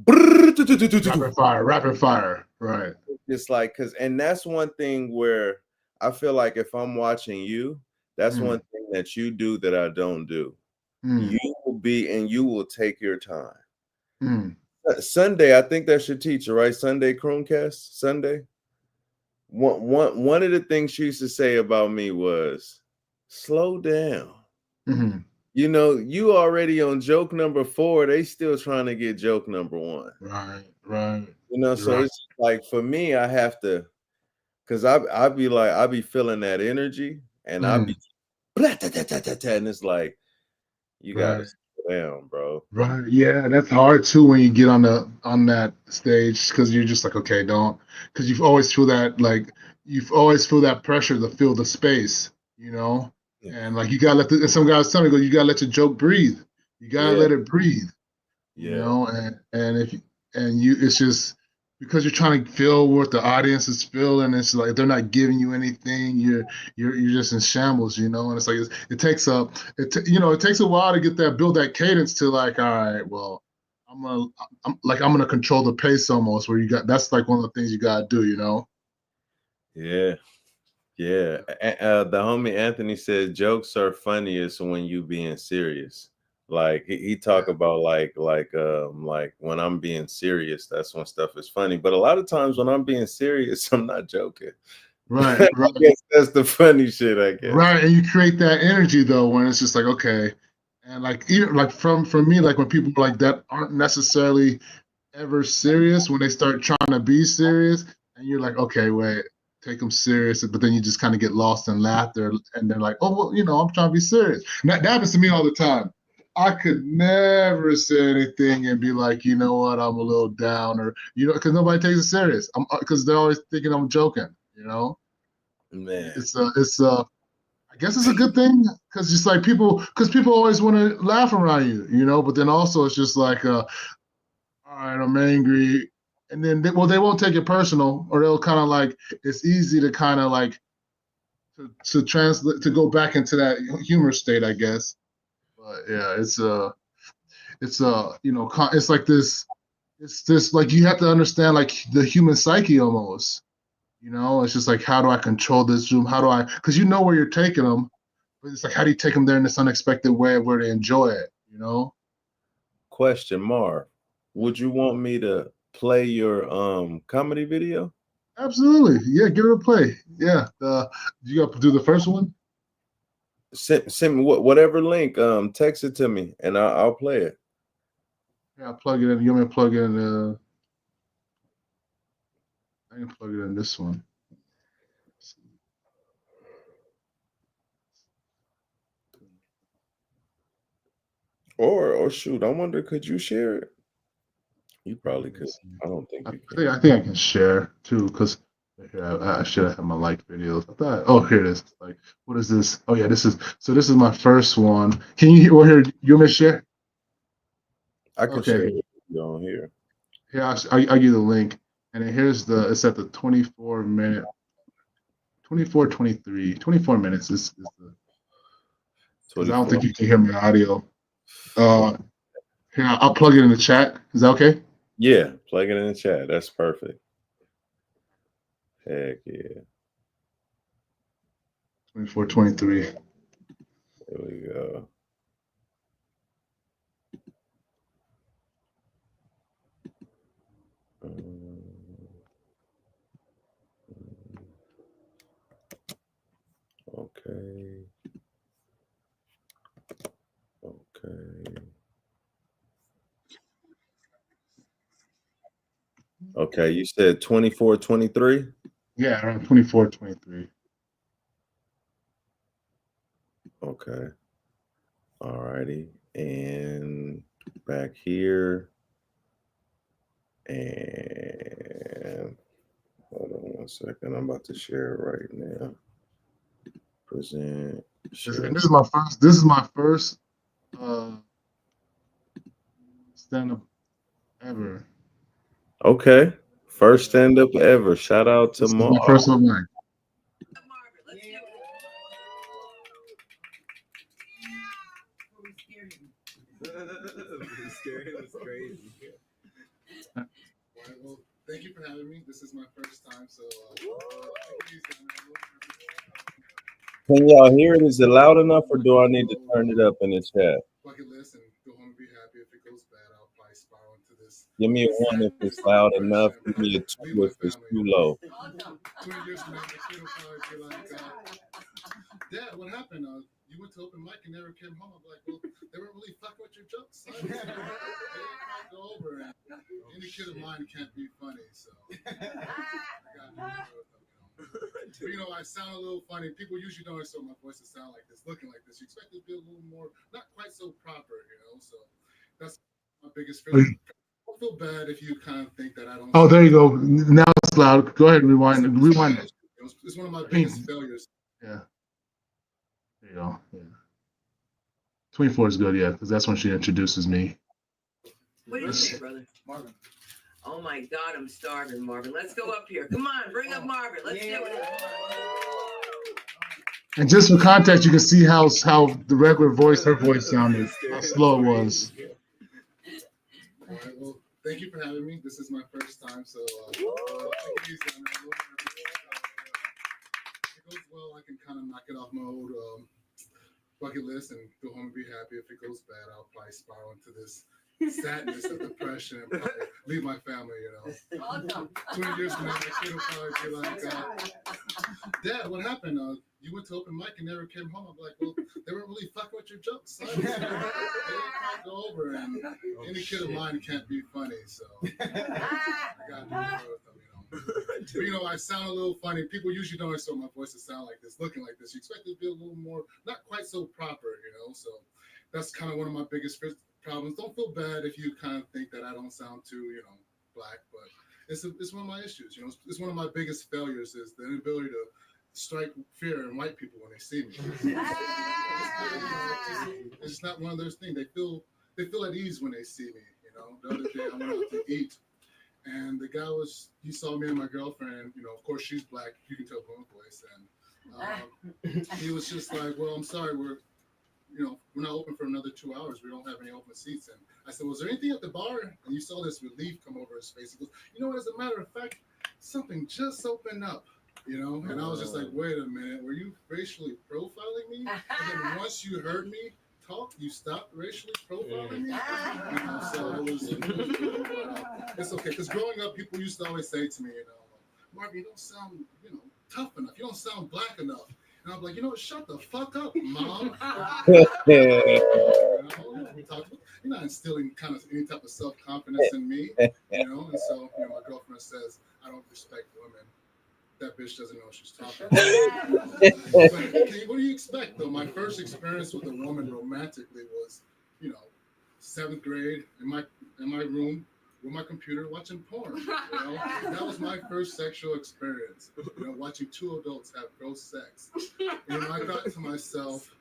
S6: Rapid fire. Right.
S1: just like and that's one thing where I feel like if I'm watching you, that's one
S6: Mm,
S1: thing that you do that I don't do. You
S6: mm,
S1: will be and you will take your time.
S6: mm.
S1: Sunday, I think that's your teacher, right? Sunday Chromecast, Sunday. One of the things she used to say about me was slow down.
S6: Mhm.
S1: You already on joke number 4. They still trying to get joke number 1.
S6: Right, right. You're
S1: So
S6: right.
S1: it's like for me, I have to because I be like I be feeling that energy and I be
S6: Mm,
S1: and it's like you gotta
S6: right,
S1: slow down, bro.
S6: right. Yeah, that's hard too when you get on that stage because you're just like, okay, don't, because you've always feel that pressure to fill the space,
S1: Yeah,
S6: and like you gotta let and some guys tell me, go, you gotta let your joke breathe. You gotta
S1: yeah,
S6: let it breathe.
S1: yeah.
S6: And if and you it's just because you're trying to feel what the audience is feeling, it's like they're not giving you anything, you're just in shambles, and it's like it takes it takes a while to get that build that cadence to like, all right, well, i'm gonna I'm gonna control the pace almost, where you got that's like one of the things you gotta do.
S1: Yeah. Yeah, the homie Anthony said jokes are funniest when you being serious. Like he talk
S6: Yeah,
S1: about like when I'm being serious, that's when stuff is funny. But a lot of times when I'm being serious, I'm not joking.
S6: right,
S1: I
S6: right.
S1: guess that's the funny shit. I guess.
S6: Right, and you create that energy though when it's just like, okay, and like even like from me, like when people like that aren't necessarily ever serious, when they start trying to be serious, and you're like, okay, wait, take them serious, but then you just kind of get lost in laughter, and they're like, oh well, I'm trying to be serious. And that happens to me all the time. I could never say anything and be like, you know what, I'm a little down, or because nobody takes it serious. I'm because they're always thinking I'm joking.
S1: Man,
S6: It's I guess it's a good thing because just like because people always want to laugh around you. But then also it's just like, all right, I'm angry, and then they won't take it personal, or they'll kind of like it's easy to kind of like to translate to go back into that humor state, I guess. But yeah, it's you know, it's like this. It's this like you have to understand like the human psyche almost. You know, it's just like how do I control this Zoom? How do I? Because you know where you're taking them, but it's like how do you take them there in this unexpected way where they enjoy it? You know.
S1: Question, Marv. Would you want me to play your comedy video?
S6: Absolutely. Yeah, give it a play. Yeah. You got to do the first one?
S1: Send me whatever link. Text it to me and I'll play it.
S6: Yeah, I'll plug it in. You want me to plug in I can plug it in this one.
S1: Or shoot, I wonder, could you share it? You probably could. I don't think you can.
S6: I think I can share too, because I should have had my like videos. I thought, oh, here it is. Like, what is this? Oh yeah, this is my first one. Can you well here? You want me to share?
S1: I can
S6: Okay,
S1: share it on here.
S6: here I give you the link, and then here's it's at the 24-minute, 24 minutes is the because I don't
S1: 24.
S6: think you can hear my audio. Here I'll plug it in the chat. Is that okay?
S1: Yeah, plug it in the chat. That's perfect. Heck yeah.
S6: 24:23.
S1: There we go. Okay. Okay. Okay, you said 24, 23?
S6: Yeah, around 24:23.
S1: Okay. All righty. And back here. And hold on one second. I'm about to share it right now. Present. Share.
S6: And this is my first stand-up ever.
S1: Okay. First stand up ever. Shout out to
S6: This is my
S1: Mark.
S6: first one. Mine. Well, thank you for having me. This is my first time, so
S1: Can y'all hear it? Is it loud enough or do I need to turn it up in the chat?
S6: bucket list and go home and be happy. If it goes bad, I'll probably spiral into this.
S1: Give me a 1 if it's loud enough. Give me a 2 if it's too low.
S6: 20 years from now, my kid will probably be like, Dad, what happened? You went to open mic and never came home. I'm like, well, they weren't really fucking with your jokes, son. They didn't quite go over. And any kid of mine can't be funny, so I got to with them, But, I sound a little funny. People usually don't expect my voice to sound like this, looking like this. You expect it to be a little more, not quite so proper, So that's my biggest fear. I feel bad if you kind of think that I don't. Oh, there you go. Now it's loud. Go ahead and rewind it. It's one of my biggest failures. Yeah. There you go. Yeah. 24 is good, yeah, because that's when she introduces me.
S7: What do you say, brother? Marvin. Oh my God, I'm starving, Marvin. Let's go up here. Come on, bring up Marvin. Let's do it.
S6: And just for context, you can see how the regular voice, her voice sounded, how slow it was. All right, well, thank you for having me. This is my first time, so if it goes well, I can kind of knock it off my old bucket list and go home and be happy. If it goes bad, I'll probably spiral into this sadness and depression and probably leave my family, 20 years from now, my kid will probably be like, Dad, what happened? You went to open mic and never came home. I'm like, well, they weren't really fucking with your jokes, son. They didn't quite go over. And any kid of mine can't be funny, so I got to with them, But, I sound a little funny. People usually don't expect my voice to sound like this, looking like this. You expect it to be a little more, not quite so proper, So that's kind of one of my biggest problems. Don't feel bad if you kind of think that I don't sound too, black, but it's one of my issues. It's one of my biggest failures is the inability to strike fear in white people when they see me. It's not one of those things. They feel at ease when they see me. The other day I went out to eat, and the guy he saw me and my girlfriend. Of course she's black. You can tell from her voice, and He was just like, well, I'm sorry, we're not open for another 2 hours. We don't have any open seats. And I said, was there anything at the bar? And you saw this relief come over his face. He goes, as a matter of fact, something just opened up. And I was just like, wait a minute, were you racially profiling me? And then once you heard me talk, you stopped racially profiling me? So it was, it's okay. Because growing up, people used to always say to me, Mark, you don't sound, tough enough. You don't sound black enough. And I'm like, shut the fuck up, Mom. You're not instilling kind of any type of self-confidence in me, And so, my girlfriend says, I don't respect women. That bitch doesn't know what she's talking about. But, what do you expect, though? My first experience with a woman romantically was, 7th grade in my room with my computer watching porn. That was my first sexual experience. Watching 2 adults have gross sex. And I thought to myself,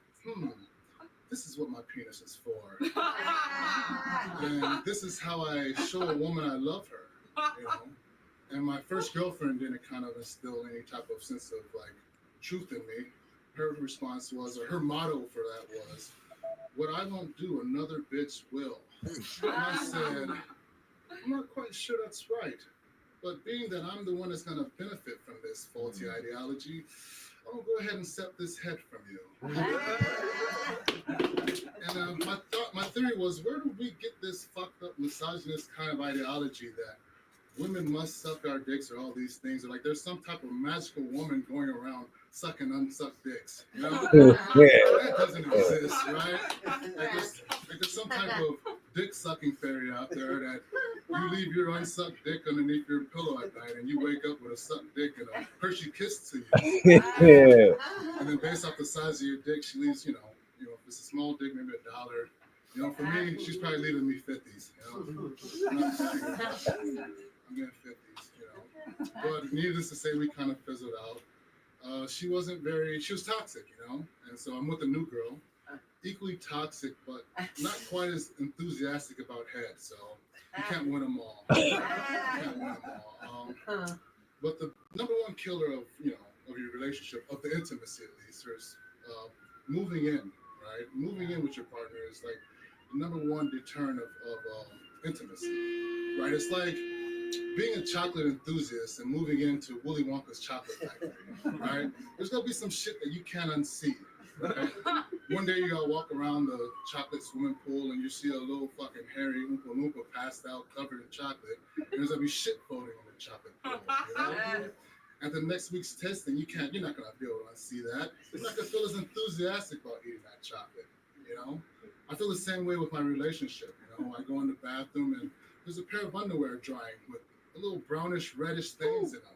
S6: this is what my penis is for. And this is how I show a woman I love her. And my first girlfriend didn't kind of instill any type of sense of truth in me. Her response was, or her motto for that was, what I don't do, another bitch will. And I said, I'm not quite sure that's right. But being that I'm the one that's going to benefit from this faulty ideology, I'm going to go ahead and set this head from you. And my theory was, where do we get this fucked up misogynist kind of ideology that women must suck our dicks or all these things? Or there's some type of magical woman going around sucking unsucked dicks. That doesn't exist, right? There's some type of dick sucking theory out there that you leave your unsucked dick underneath your pillow at night and you wake up with a sucked dick and a Hershey kiss to you. And then based off the size of your dick, she leaves, if it's a small dick, maybe $1. For me, she's probably leaving me 50s. I'm getting 50s, But needless to say, we kind of fizzled out. She was toxic, And so I'm with a new girl, equally toxic, but not quite as enthusiastic about head. So you can't win them all. But the number one killer of your relationship, of the intimacy at least, is moving in, right? Moving in with your partner is the number one deterrent of intimacy, right? It's like being a chocolate enthusiast and moving into Willy Wonka's chocolate factory, right? There's gonna be some shit that you can't unsee. Right? One day you gotta walk around the chocolate swimming pool and you see a little fucking hairy Oompa Loompa passed out covered in chocolate, and there's gonna be shit floating in the chocolate pool. At the next week's testing, you're not gonna be able to unsee that. You're not gonna feel as enthusiastic about eating that chocolate. I feel the same way with my relationship. I go in the bathroom and there's a pair of underwear drying with a little brownish reddish stains in them,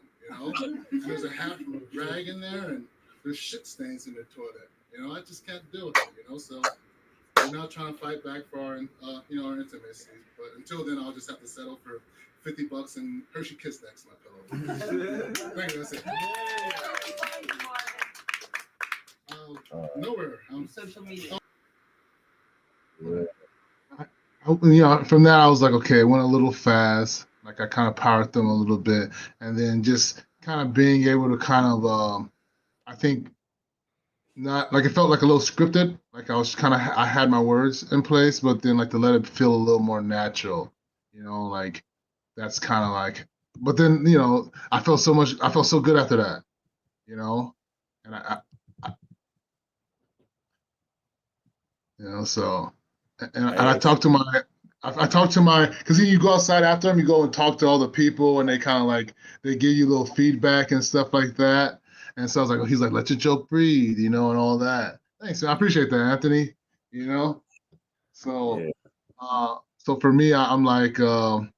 S6: And there's a half rag in there and there's shit stains in the toilet. I just can't deal with it, So we're now trying to fight back for our intimacy. But until then, I'll just have to settle for $50 and Hershey Kiss next to my pillow. Thank you, that's it. Nowhere.
S7: Social media.
S6: From that I was like, okay, it went a little fast. I kind of powered them a little bit, and then just kind of being able to kind of, I think, not it felt like a little scripted. I was I had my words in place, but then to let it feel a little more natural, that's kind of But then I felt so good after that, and so. And I talked to my, because then you go outside after them, you go and talk to all the people, and they kind of they give you a little feedback and stuff like that. And so I was like, he's like, let your joke breathe, and all that. Thanks, I appreciate that, Anthony. So, so for me, I'm I thought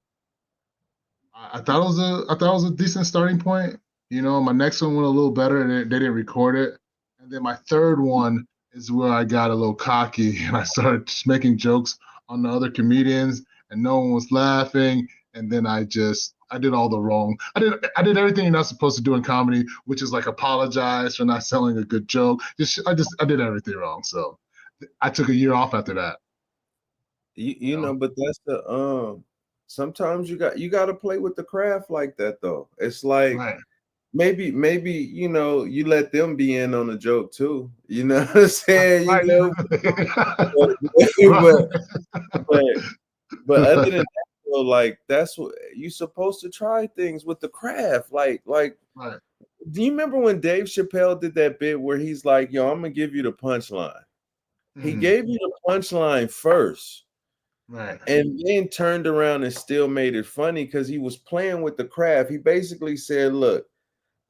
S6: it was a decent starting point. My next one went a little better, and they didn't record it. And then my third one is where I got a little cocky and I started just making jokes on the other comedians, and no one was laughing. And then I did all the wrong. I did everything you're not supposed to do in comedy, which is apologize for not selling a good joke. I did everything wrong. So I took a year off after that.
S1: But that's the sometimes you got to play with the craft like that though. It's
S6: right.
S1: maybe you let them be in on the joke too. You know what I'm saying?
S6: Right.
S1: But but but other than that, though, like that's what you supposed to try things with the craft. Like
S6: Right.
S1: do you remember when Dave Chappelle did that bit where he's like, "Yo, I'm gonna give you the punchline." He
S6: Mm,
S1: gave you the punchline first,
S6: right.
S1: and then turned around and still made it funny because he was playing with the craft. He basically said, "Look,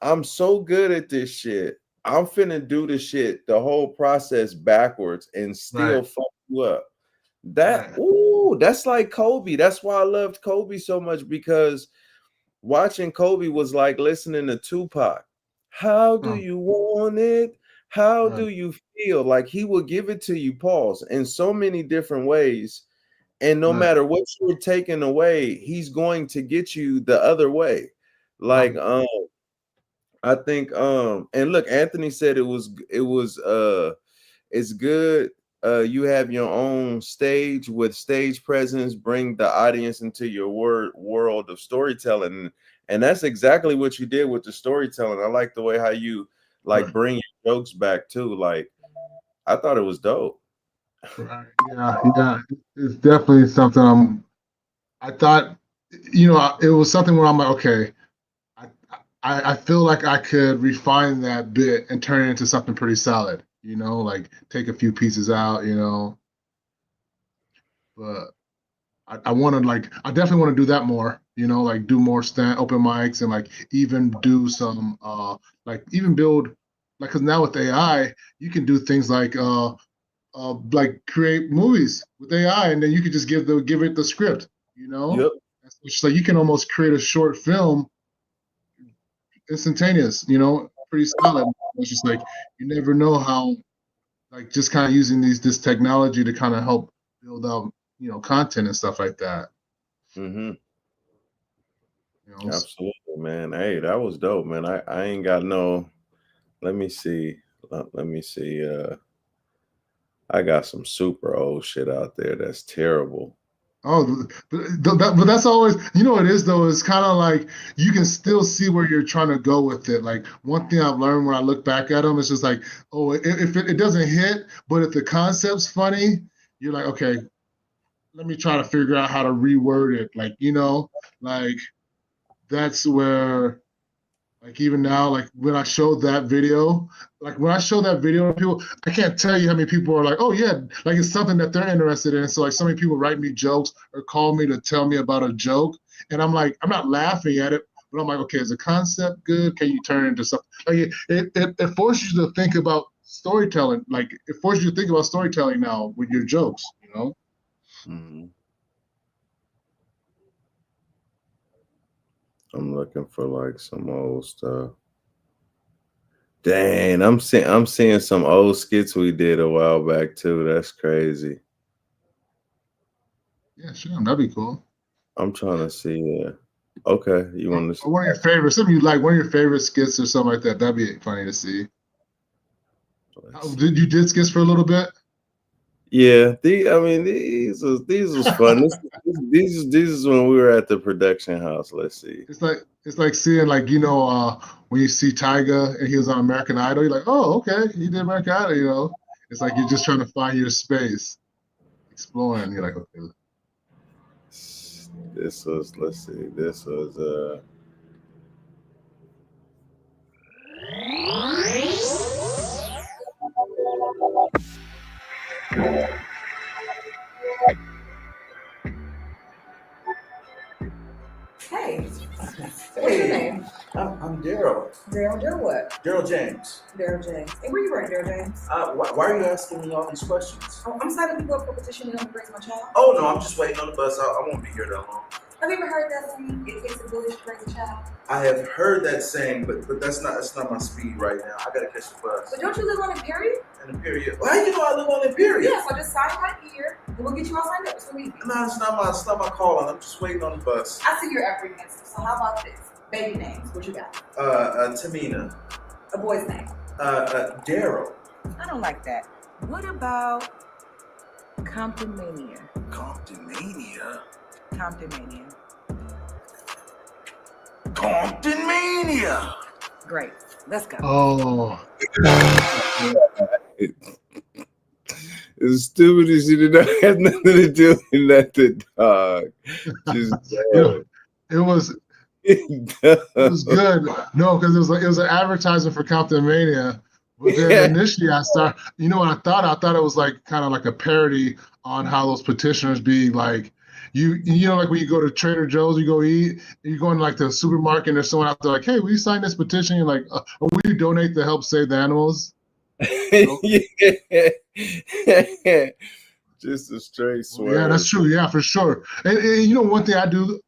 S1: I'm so good at this shit. I'm finna do the shit, the whole process backwards and
S6: Right.
S1: still fuck you up."
S6: Right.
S1: That's like Kobe. That's why I loved Kobe so much because watching Kobe was like listening to Tupac. How do
S6: Oh,
S1: you want it? How
S6: right.
S1: do you feel? Like he will give it to you, pause, in so many different ways. And no
S6: Right.
S1: matter what you're taking away, he's going to get you the other way. Like
S6: Right.
S1: I think and look, Anthony said it was it's good you have your own stage with stage presence, bring the audience into your world of storytelling. And that's exactly what you did with the storytelling. I like the way how you like
S6: Right.
S1: bring your jokes back too. Like I thought it was dope.
S6: Right. Yeah. Yeah. It's definitely something I thought, it was something where I'm like, okay, I, I feel like I could refine that bit and turn it into something pretty solid, like take a few pieces out, but I want to I definitely want to do that more, like do more stand open mics and like even do some, even build, cause now with AI, you can do things like create movies with AI and then you can just give it the script,
S1: Yep.
S6: It's like you can almost create a short film instantaneous, pretty solid. It's just like you never know how, like just kind of using this technology to kind of help build out, content and stuff like that.
S1: Mm-hmm.
S6: You know,
S1: Absolutely, man. Hey, that was dope, man. I ain't got no. Let me see. Let me see. I got some super old shit out there that's terrible.
S6: oh, but that's always, it is though. It's kind of like you can still see where you're trying to go with it. Like one thing I've learned when I look back at them, it's just like, oh, if it doesn't hit, but if the concept's funny, you're like, okay, let me try to figure out how to reword it. Like, like that's where, like even now, like when I showed that video, to people, I can't tell you how many people are like, oh yeah, like it's something that they're interested in. So like so many people write me jokes or call me to tell me about a joke. And I'm like, I'm not laughing at it, but I'm like, okay, is the concept good? Can you turn it into something? Like it forces you to think about storytelling. Like it forces you to think about storytelling now with your jokes.
S1: Mhm. I'm looking for like some old stuff. Dang, I'm seeing some old skits we did a while back too. That's crazy.
S6: Yeah, sure, that'd be cool.
S1: I'm trying to see. Okay, you want to see?
S6: Or one of your favorites, something you like, one of your favorite skits or something like that. That'd be funny to see.
S1: Let's see.
S6: Did you did skits for a little bit?
S1: Yeah, I mean these was fun. This is when we were at the production house. Let's see.
S6: It's like seeing like when you see Tyga and he was on American Idol, you're like, oh okay, he did American Idol. It's like you're just trying to find your space, exploring. You're like, okay,
S1: This was let's see. This was
S7: Hey, what's your name?
S8: I'm Daryl.
S7: Daryl what?
S8: Daryl James.
S7: Daryl James. And where you work, Daryl James?
S8: Why are you asking me all these questions?
S7: Oh, I'm signing people up for a petition to help raise my child.
S8: Oh no, I'm just waiting on the bus. I won't be here that long.
S7: Have you ever heard that saying, it takes a village to raise a child?
S8: I have heard that saying, but that's not my speed right now. I gotta catch the bus.
S7: But don't you live on Imperial?
S8: And the period. Well, how you know I live on Imperial?
S7: Yeah, so just sign right here, and we'll get you all signed up. It's so easy.
S8: No, it's not my calling. I'm just waiting on the bus.
S7: I see you're apprehensive, so how about this? Baby names, what you got?
S8: Tamina.
S7: A boy's name?
S8: Daryl.
S7: I don't like that. What about CultueMania?
S8: CultueMania.
S7: CultueMania.
S8: CultueMania.
S7: Great. Let's go.
S6: Oh,
S1: It's stupid as shit. It don't have nothing to do with nothing, dog. Just
S6: you know, it was
S1: dumb.
S6: good. No, because it was an advertisement for CultueMania. But then
S1: Yeah.
S6: initially I start, you know what I thought? I thought it was like kind of like a parody on how those petitioners be like, you know, like when you go to Trader Joe's, you go eat, you go in like the supermarket and there's someone out there like, hey, will you sign this petition? You're like, will you donate to help save the animals? You know?
S1: Yeah. Just a straight
S6: Yeah, that's
S1: swerve.
S6: true. Yeah, for sure. And you know, one thing I do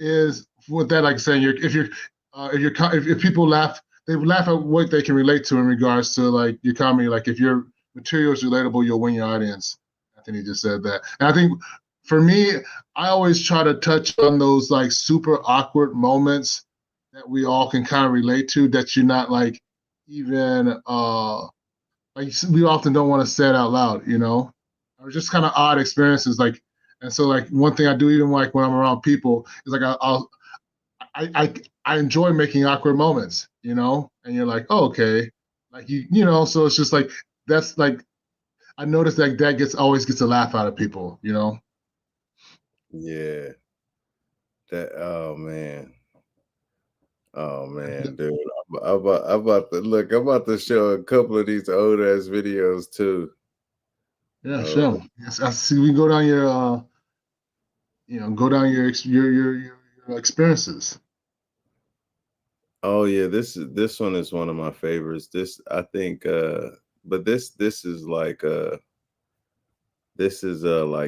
S6: is with that, like saying, if people laugh, they laugh at what they can relate to in regards to like your comedy. Like if your material is relatable, you'll win your audience. I think he just said that, and I think for me, I always try to touch on those like super awkward moments that we all can kind of relate to. That you're not like even like we often don't want to say it out loud, you know, or just kind of odd experiences. Like, and so like one thing I do even like when I'm around people is like I enjoy making awkward moments, you know, and you're like, oh, okay, like you know, so it's just like that's like I noticed that that gets always gets a laugh out of people, you know.
S1: Yeah. That oh man, dude. I'm about to look, I'm about to show a couple of these old ass videos too.
S6: Yeah,
S1: Uh,
S6: sure. Yes, I see. We go down your, you know, go down your experiences.
S1: oh yeah, this one is one of my favorites. This I think but this is like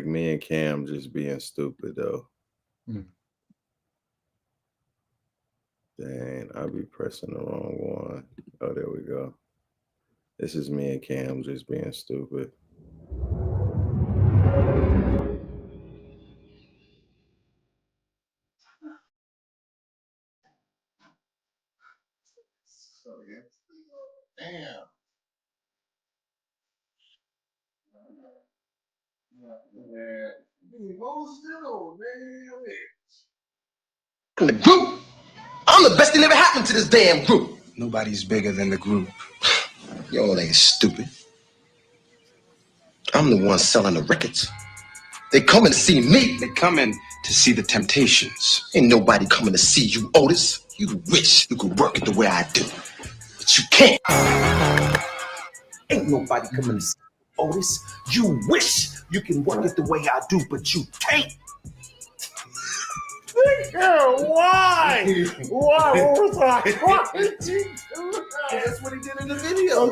S1: me and Cam just being stupid though.
S6: Mm.
S1: Dang, I'll be pressing the wrong one. Oh, there we go. This is me and Cam just being stupid.
S6: Damn.
S2: In the group, I'm the best thing ever happened to this damn group. Nobody's bigger than the group. Y'all ain't stupid. I'm the one selling the records. They coming to see me. They coming to see the Temptations. Ain't nobody coming to see you, Otis. You wish you could work it the way I do, but you can't. Ain't nobody coming to see you, Otis. You wish you can work it the way I do, but you can't. Why? Why? What was I? Why did you do that? That's what he did in the video.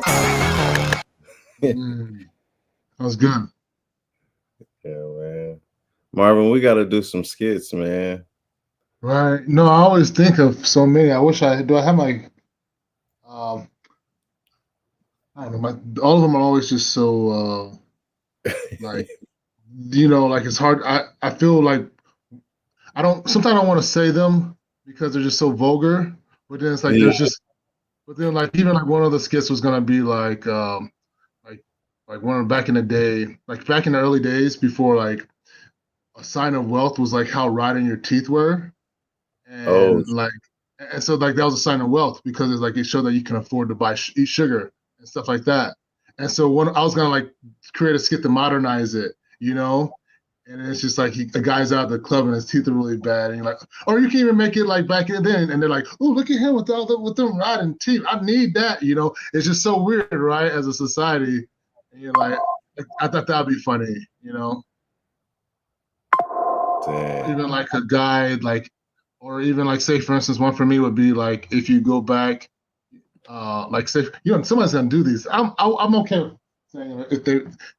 S6: That was good.
S1: Yeah, man. Marvin, we gotta do some skits, man.
S6: Right. No, I always think of so many. I wish I do. I have my, um, I don't know. All of them are always just so like you know, like it's hard. I feel like I don't. Sometimes I don't want to say them because they're just so vulgar. But then it's like
S1: Yeah.
S6: there's just. But then like even like one of the skits was gonna be like like one of back in the day, like back in the early days before like a sign of wealth was like how rotten your teeth were.
S1: Oh,
S6: And so like that was a sign of wealth because it's like it showed that you can afford to buy eat sugar and stuff like that. And so one I was gonna like create a skit to modernize it, you know. And it's just like the guy's out of the club and his teeth are really bad, and you're like, or you can even make it like back in then, and they're like, oh, look at him with with them rotten teeth. I need that, you know. It's just so weird, right? As a society, and you're like, I thought that'd be funny, you know.
S1: damn.
S6: Even like a guy like or even like say for instance one for me would be like if you go back like say you know somebody's gonna do these I'm okay with saying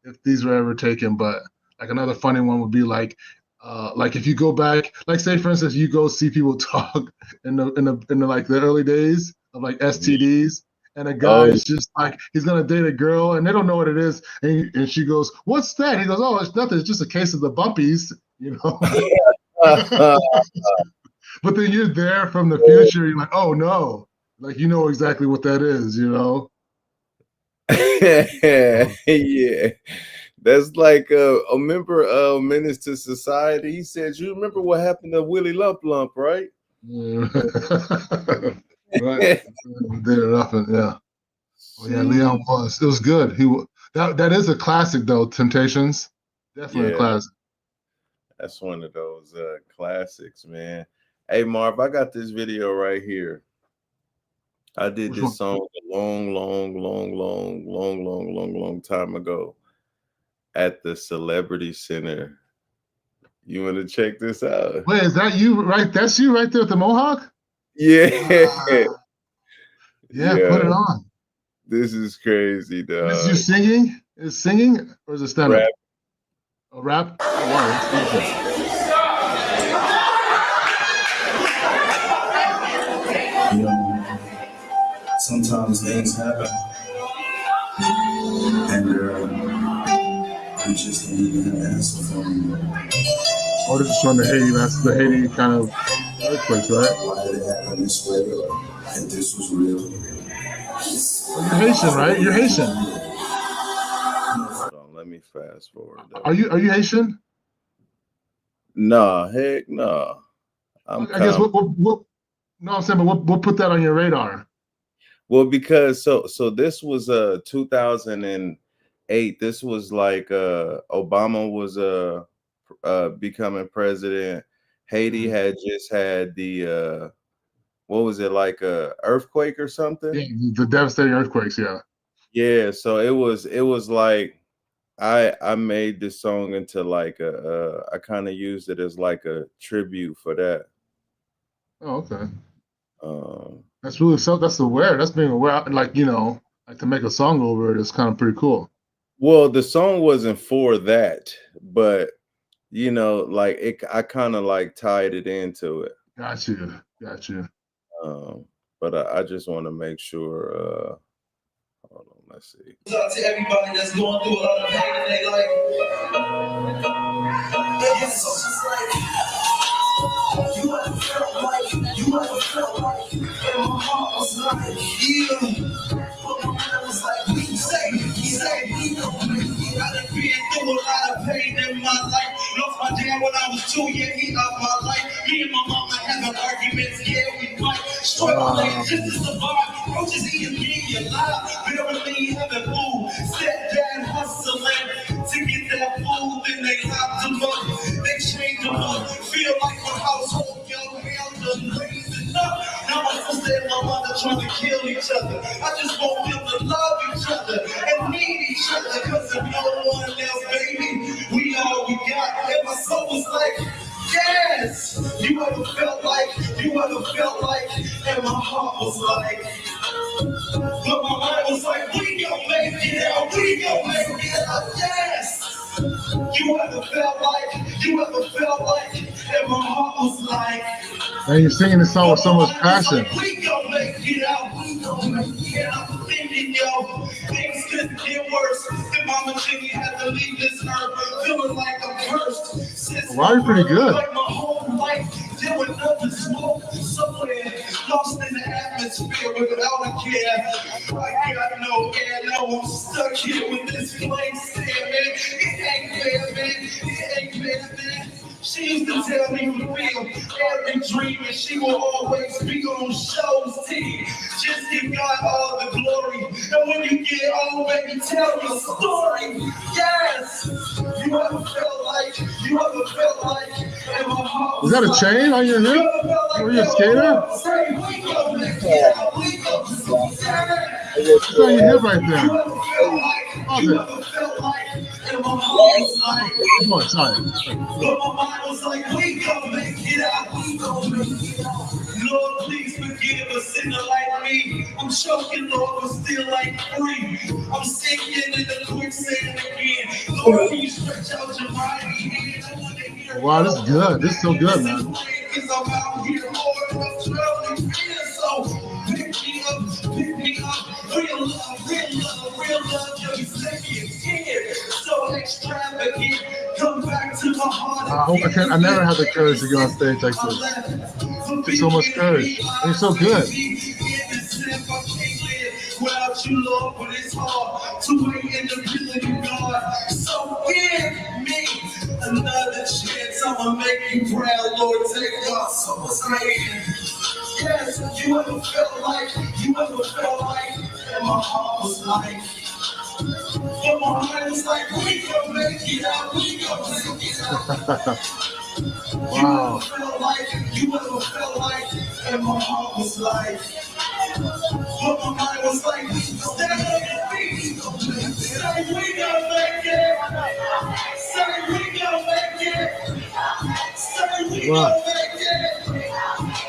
S6: if these were ever taken but like another funny one would be like if you go back like say for instance you go see people talk in the like the early days of like STDs and a
S1: Oh,
S6: guy's just like he's gonna date a girl and they don't know what it is and she goes what's that he goes oh it's nothing it's just a case of the bumpies you know. But then you're there from the future. You're like, oh no, like you know exactly what that is, you know.
S1: yeah. That's like a member of Menace to Society. He said, "You remember what happened to Willie Lump Lump, right?"
S6: Yeah. Right. Did it up and yeah. Oh yeah, Leon was. It was good. That is a classic though. Temptations, definitely a
S1: Yeah,
S6: classic.
S1: that's one of those classics, man. Hey Marv, I got this video right here. I did
S6: Which one?
S1: this song a long time ago at the Celebrity Center. You want to check this out?
S6: Wait, is that you? Right, that's you right there with the mohawk.
S1: Yeah,
S6: Yeah, put it
S1: yeah.
S6: on.
S1: This is crazy,
S6: And this is you
S1: dog.
S6: singing? Is singing or is it stand up?
S1: Rap.
S6: A rap? Oh wow, that's beautiful.
S8: You know, sometimes things happen, and you just don't even have an answer for them.
S6: Oh, this is from the Haiti. That's the Haiti kind of earthquakes, right?
S8: Why did it happen this way? And this was real.
S6: Oh, you're Haitian, right? You're Haitian.
S1: Hold on, let me fast forward.
S6: Are you Haitian?
S1: Nah, heck nah. I'm
S6: I guess
S1: calm.
S6: what no, I'm saying, but what put that on your radar?
S1: Well, because so this was 2008. This was like Obama was becoming president. Haiti had just had the what was it, like a earthquake or something?
S6: Yeah, the devastating earthquakes, yeah.
S1: Yeah, so it was like I made this song into like I kind of used it as like a tribute for that.
S6: Oh, okay.
S1: Um,
S6: That's really so. That's aware. That's being aware. Like like to make a song over it is kind of pretty cool.
S1: well, the song wasn't for that, but like I kind of like tied it into it.
S6: Got you.
S1: But I just want to make sure. Hold on, let's see.
S2: Out to everybody that's going through a lot of pain in their life. It's just like you ever felt like and my heart was like but my mind was like we say we don't make it. I done been through a lot of pain in my life. Lost my dad when I was 2, yeah, he out my life. Me and my mama having arguments, yeah, we fight. Struggling just to survive. Roaches eating me alive. Barely having food. Step dad hustling to get that food. Then they locked them up. They changed them up. Feel like my household young hell done raising up. Now my sister and my mother trying to kill each other. I just want them to love each other and need each other. Cause if no one else, baby, we all we got. And my soul was like, yes. You ever felt like, and my heart was like, but my mind was like, we gon' make it out, yes. You ever felt like, and my heart was like,
S6: and you're singing this song with so much passion.
S2: we gon' make it out, I'm thinking, yo, things couldn't get worse. And Mama Jimmy had to leave this earth, feeling like I'm cursed. Since
S6: Wow, you're pretty good.
S2: like my whole life, there was nothing smoke somewhere, lost in the atmosphere without a care. I got no air, no, I'm stuck here with this flame stare, man. It ain't fair, man. She used to tell me to feel every dream, and she will always be on show's team. Just give God all the glory, and when you get old, baby, tell your story. Yes, you ever felt like, and my heart
S6: Was that a chain on your hip? Were you a skater? It's on your hip right there. Come on, sorry.
S2: But my mind was like, we gon' make it out. Lord, please forgive a sinner like me. I'm choking, Lord, but still ain't free. I'm sinking in the quicksand again. Lord, can you stretch out your mighty hand? I wanna hear
S6: Wow, this is good. This is so good, man.
S2: because I'm out here, Lord, I'm drowning fear. So pick me up. Real love, every second here. So extravagant. Come back to my heart.
S6: I never had the courage to go on stage like this. It takes so much courage. And you're so good.
S2: Without you, Lord, but it's hard to wait in the will of God. So give me another chance. I'ma make you proud, Lord. Take God so much great. Yes, you ever felt like, and my heart was like, and my heart is like, we gon' make it out, we gon' make it out.
S6: Wow.
S2: You ever felt like, and my heart was like, but my mind was like, stand on your feet, say we gon' make it, say we gon' make it, say we
S6: Wow.
S2: gon' make it,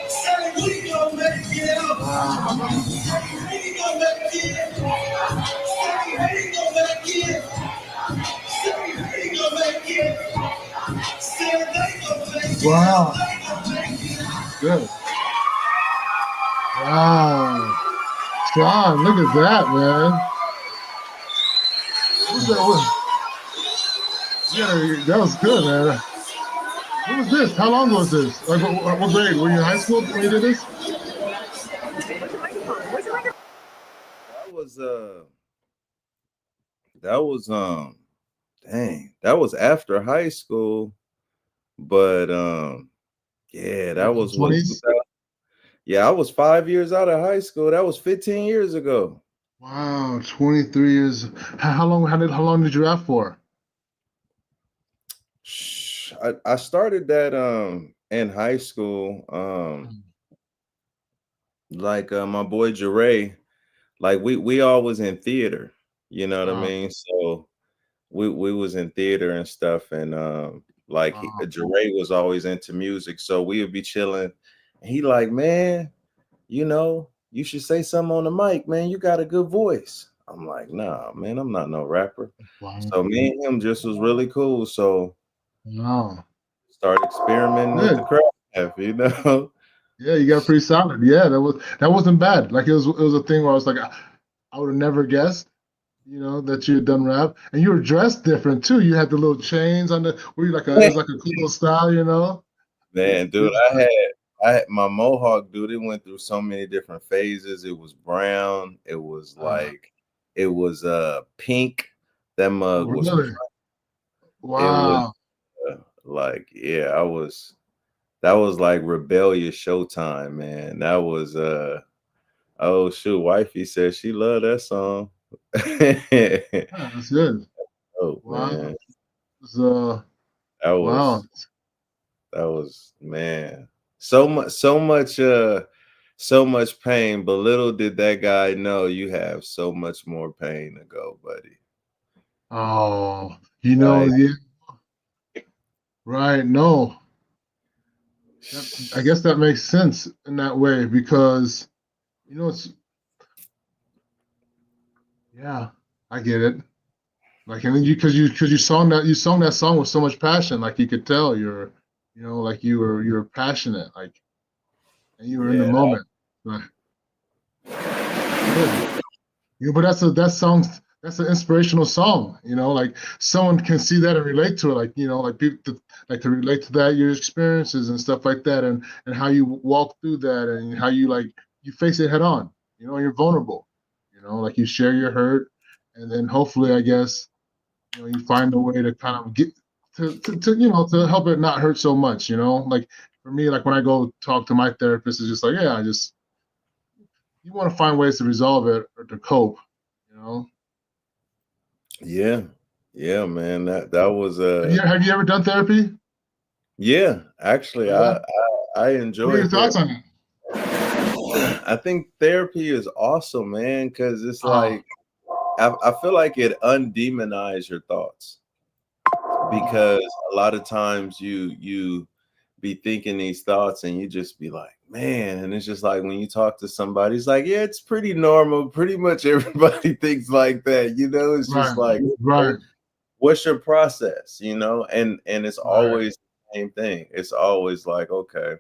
S2: say we gon' make it,
S6: Wow.
S2: we gon' make it, say we gon' make it, say we gon' make it, say they gon' make it,
S6: Wow.
S2: they gon' make it.
S6: Good. Wow. Sean, look at that, man. What was that? That was good, man. What was this? How long was this? Like, what grade? Were you in high school when you did this?
S1: That was that was dang, that was after high school, but yeah, that was what
S6: 20s?
S1: yeah, I was 5 years out of high school. That was 15 years ago.
S6: Wow, 23 years. How long did you rap for?
S1: I started that in high school. Like my boy Jure, like we all was in theater, you know what I
S6: Wow.
S1: mean? So we was in theater and stuff, and like
S6: Wow.
S1: Jure was always into music, so we would be chilling. And he like, man, you know, you should say something on the mic, man. You got a good voice. I'm like, nah, man, I'm not no rapper.
S6: Wow.
S1: So me and him just was really cool. So
S6: Wow.
S1: start experimenting with the
S6: Good.
S1: craft, you know.
S6: Yeah, you got pretty solid. Yeah, that wasn't bad. Like it was a thing where I was like, I would have never guessed, that you had done rap, and you were dressed different too. You had the little chains on the. Were you like it was like a cool style.
S1: Man,
S6: It
S1: dude,
S6: was like,
S1: I had my mohawk, dude. It went through so many different phases. It was brown. It was like, it was pink. That
S6: oh,
S1: mug was.
S6: really?
S1: It was
S6: Wow.
S1: like, yeah, that was like rebellious showtime, man. That was oh shoot, wifey said she loved that song.
S6: Yeah, that's good.
S1: Oh
S6: Wow.
S1: man,
S6: It's,
S1: that
S6: wow.
S1: was that was man. So much pain, but little did that guy know you have so much more pain to go, buddy.
S6: Oh,
S1: Like,
S6: yeah, right. No, I guess that makes sense in that way because it's yeah, I get it. Like, and then because you sung that song with so much passion, like you could tell like you were passionate, like, and you were in the
S1: yeah,
S6: moment. Right. Good. But that's an inspirational song. Like someone can see that and relate to it. Like like people like to relate to that, your experiences and stuff like that, and how you walk through that, and how you face it head on. You're vulnerable. Like you share your hurt, and then hopefully, I guess, you find a way to kind of get to help it not hurt so much. Like for me, like when I go talk to my therapist, it's just like, yeah, you want to find ways to resolve it or to cope. You know.
S1: yeah, yeah, man. That was
S6: Have you ever done therapy?
S1: yeah. Actually,
S6: Yeah.
S1: I
S6: What are
S1: enjoy
S6: your thoughts
S1: therapy.
S6: on it?
S1: I think therapy is awesome, man, because it's
S6: Oh,
S1: like I feel like it undemonizes your thoughts, because a lot of times you be thinking these thoughts and you just be like, man, and it's just like when you talk to somebody, it's like, yeah, it's pretty normal. Pretty much everybody thinks like that, it's just
S6: right,
S1: like,
S6: right,
S1: what's your process, and it's
S6: right,
S1: always the same thing. It's always like, okay,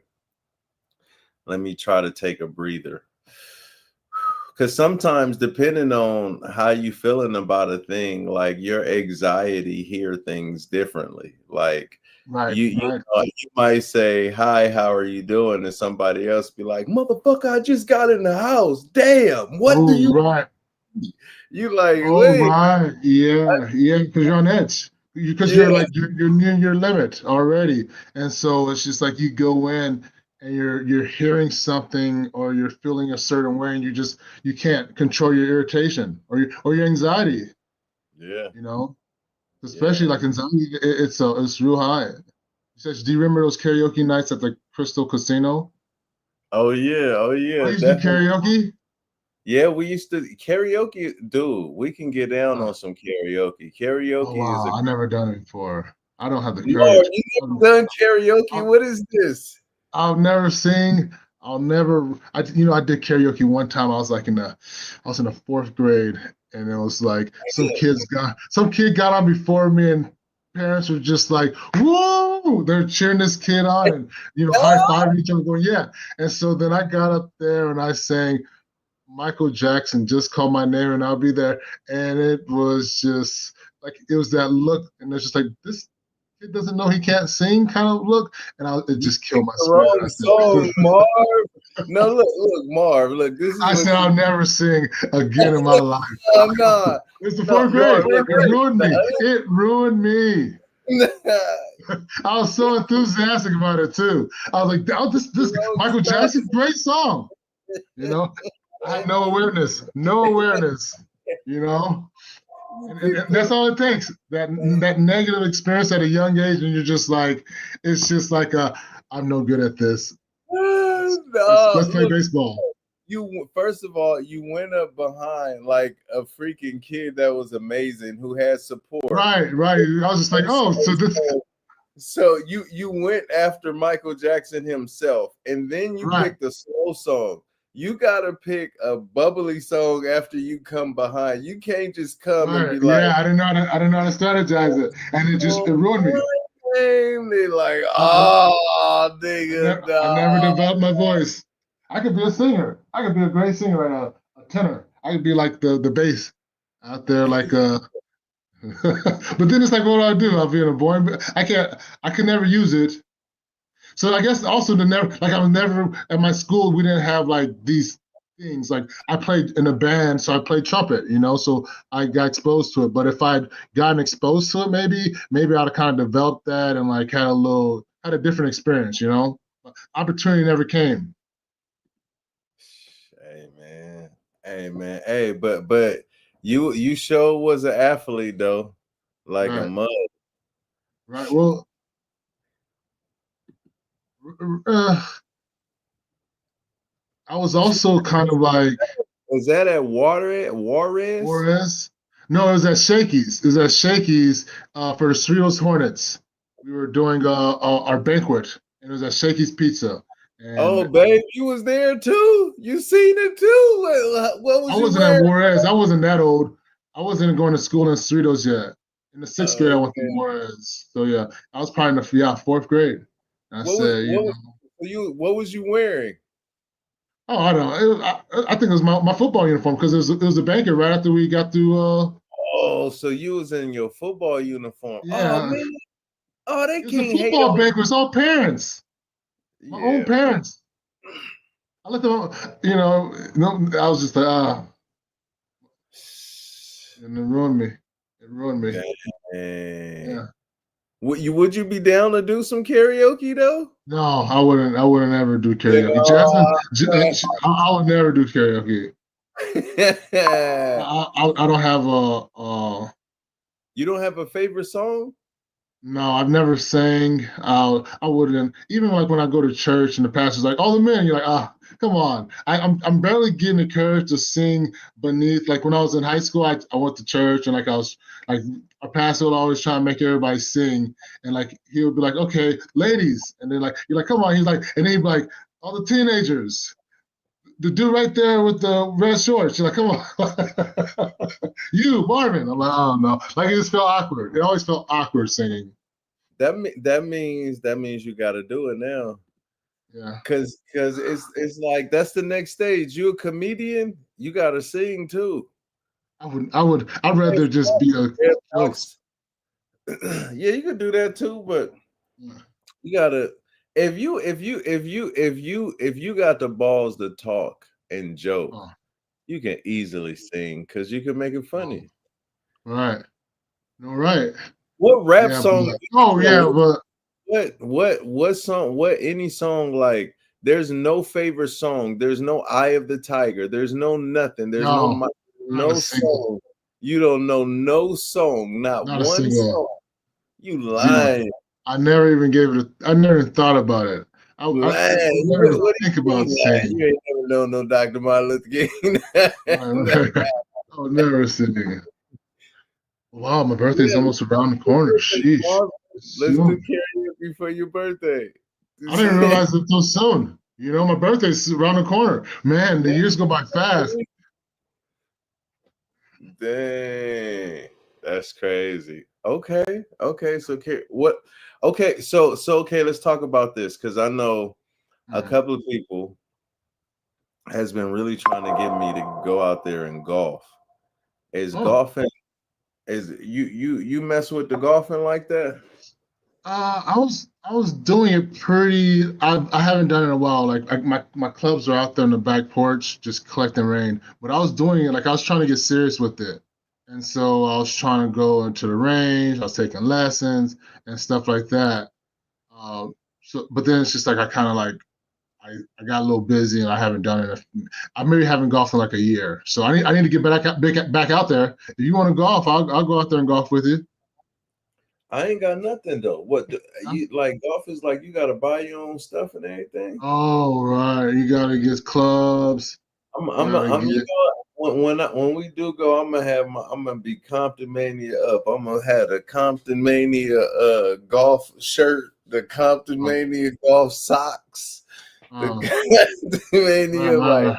S1: let me try to take a breather. Because sometimes, depending on how you feeling about a thing, like your anxiety hear things differently. Like
S6: right, right.
S1: you might say, hi, how are you doing, and somebody else be like, motherfucker, I just got in the house, damn, what do
S6: Oh,
S1: you
S6: right.
S1: you like,
S6: Oh,
S1: wait,
S6: right. Yeah, yeah. Because you're on edge. Because
S1: yeah,
S6: you're like you're near your limit already, and so it's just like you go in, and you're hearing something or you're feeling a certain way, and you can't control your irritation or your anxiety.
S1: Yeah.
S6: You know, especially
S1: Yeah.
S6: like anxiety, it's real high. He says, "Do you remember those karaoke nights at the Crystal Casino?
S1: Oh yeah. Oh
S6: I
S1: yeah.
S6: used to do
S1: Definitely.
S6: karaoke.
S1: Yeah, we used to karaoke, dude. We can get down
S6: Uh,
S1: on some karaoke.
S6: oh
S1: Karaoke is a
S6: wow, I never done it before. I don't have the
S1: Lord,
S6: courage.
S1: you
S6: Um,
S1: never done karaoke.
S6: I'll,
S1: What is this?
S6: I'll never sing. I'll never. I did karaoke one time. I was in the fourth grade, and it was like some kid got on before me, and parents were just like, "Whoa!" They're cheering this kid on, and high five each other, going, "Yeah!" And so then I got up there and I sang Michael Jackson, "Just Call My Name," and I'll be there. And it was just like it was that look, and it's just like this kid doesn't know he can't sing kind of look, and it
S1: You
S6: just killed
S1: picked
S6: my
S1: the
S6: spirit.
S1: wrong song, Marv. No, look, Marv. Look, this is
S6: I
S1: what
S6: said
S1: you.
S6: I'll never sing again in my life.
S1: Nah,
S6: It's the
S1: no,
S6: fourth grade.
S1: Marv. Look,
S6: It ruined me.
S1: look.
S6: It ruined me. I was so enthusiastic about it too. I was like, "Oh, this
S1: Wrong
S6: Michael
S1: song.
S6: Jackson, great song." You know, I had no awareness, no awareness. You know,
S1: You
S6: and
S1: picked
S6: that's
S1: the.
S6: all it takes. That negative experience at a young age, and you're just like, it's just like I'm no good at this.
S1: No,
S6: Let's play
S1: look.
S6: baseball.
S1: You first of all, you went up behind like a freaking kid that was amazing who had support.
S6: Right, right. I was just like, oh, so this,
S1: So you went after Michael Jackson himself, and then you
S6: right,
S1: picked a slow song. You gotta pick a bubbly song after you come behind. You can't just come and
S6: right.
S1: be like,
S6: Yeah, I didn't know how to strategize it, and it ruined me.
S1: They like,
S6: I,
S1: oh, nigga,
S6: I never
S1: no.
S6: developed my voice. I could be a singer. I could be a great singer right now, a tenor. I could be like the bass out there, like but then it's like, what do I do? I'll be in a boring. I can't. I could never use it. So I guess also I was never at my school. We didn't have like these things. Like I played in a band, so I played trumpet. So I got exposed to it. But if I'd gotten exposed to it, maybe I'd have kind of developed that and like had a different experience. Opportunity never came.
S1: Hey man, hey man, hey, but you sure was an athlete though, like a
S6: Right,
S1: mud.
S6: right. Well, uh, I was
S1: Shoot,
S6: also kind of like
S1: was that at Juarez?
S6: Juarez. No, it was at Shakey's. It was at Shakey's for the Cerritos Hornets. We were doing our banquet, and it was at Shakey's Pizza.
S1: Oh,
S6: And
S1: babe, you was there too. You seen it too. What
S6: I
S1: was you
S6: wasn't at
S1: wearing?
S6: Juarez. I wasn't that old. I wasn't going to school in Cerritos yet. In the sixth grade, I went to
S1: Okay.
S6: Juarez. So yeah, I was probably in the fourth grade. And I said,
S1: What was you wearing?
S6: oh, I don't know. I think it was my football uniform because it was a banquet right after we got through.
S1: Oh, so you was in your football uniform. Oh
S6: Yeah,
S1: man. Oh, they
S6: it was a
S1: can't hate
S6: football
S1: on
S6: banquet. It's all parents, my own
S1: yeah.
S6: parents. I let them, I was just like, and it ruined me. It ruined me.
S1: Dang.
S6: Yeah.
S1: Would you be down to do some karaoke though?
S6: No, I wouldn't. I wouldn't ever do
S1: Like,
S6: karaoke. Jasmine, I would never do karaoke. I don't have
S1: you don't have a favorite song?
S6: no, I've never sang. I wouldn't even like when I go to church and the pastor's like, "All the men," you're like, come on. I'm barely getting the courage to sing beneath. Like when I was in high school, I went to church and like I was like our pastor would always try to make everybody sing, and like he would be like, "Okay, ladies," and then like you're like, "Come on," he's like, and he'd be like, "All the teenagers." The dude right there with the red shorts. You're like, come on. You, Marvin. I'm like, oh no. Like it just felt awkward. It always felt awkward singing.
S1: That means you got to do it now.
S6: Yeah.
S1: Cause it's like that's the next stage. You a comedian, you got to sing too.
S6: I'd rather just be a jokes.
S1: Yeah, you could do that too, but
S6: Yeah.
S1: you gotta if you got the balls to talk and joke,
S6: Oh,
S1: you can easily sing because you can make it
S6: oh,
S1: funny.
S6: right. No, right.
S1: What rap
S6: Yeah, but
S1: song do you
S6: oh yeah,
S1: know?
S6: but
S1: What song? What any song like There's no favorite song. There's no Eye of the Tiger. There's no nothing. There's no
S6: No, not a
S1: no
S6: single,
S1: song. You don't know no song, not
S6: not a
S1: one
S6: single.
S1: song. You
S6: Zero.
S1: lying,
S6: I never even gave it. I never even thought about it. I
S1: lying.
S6: never even
S1: What do
S6: think
S1: you
S6: about
S1: mean lying?
S6: singing.
S1: You ain't never known no Dr. Martin Luther King.
S6: I would never sing. Wow, my birthday's
S1: Yeah,
S6: almost around the
S1: your
S6: corner.
S1: birthday
S6: Sheesh.
S1: tomorrow. Let's do
S6: Soon.
S1: karaoke for your birthday.
S6: I didn't realize it so soon. You know, my birthday's around the corner. Man, the years go by fast.
S1: Dang, that's crazy. Okay, okay. So, what? Okay, so okay. Let's talk about this because I know a
S6: Mm.
S1: couple of people has been really trying to get me to go out there and golf. Is
S6: Oh,
S1: golfing? Is you mess with the golfing like that?
S6: I was doing it pretty. I haven't done it in a while. Like my clubs are out there on the back porch just collecting rain. But I was doing it like I was trying to get serious with it, and so I was trying to go into the range. I was taking lessons and stuff like that. So but then it's just like I kind of like I got a little busy and I haven't done it. I maybe haven't golfed in like a year. So I need to get back out there. If you want to golf, I'll go out there and golf with you.
S1: I ain't got nothing though. What
S6: Huh?
S1: you like? Golf is like you got to buy your own stuff and everything.
S6: Oh, right. You gotta get clubs. You gotta
S1: I'm you
S6: get.
S1: know when we do go, I'm gonna be Compton Mania up. I'm gonna have the Compton Mania golf shirt, the Compton
S6: Oh,
S1: Mania golf socks, the
S6: oh,
S1: Compton Mania like
S6: right,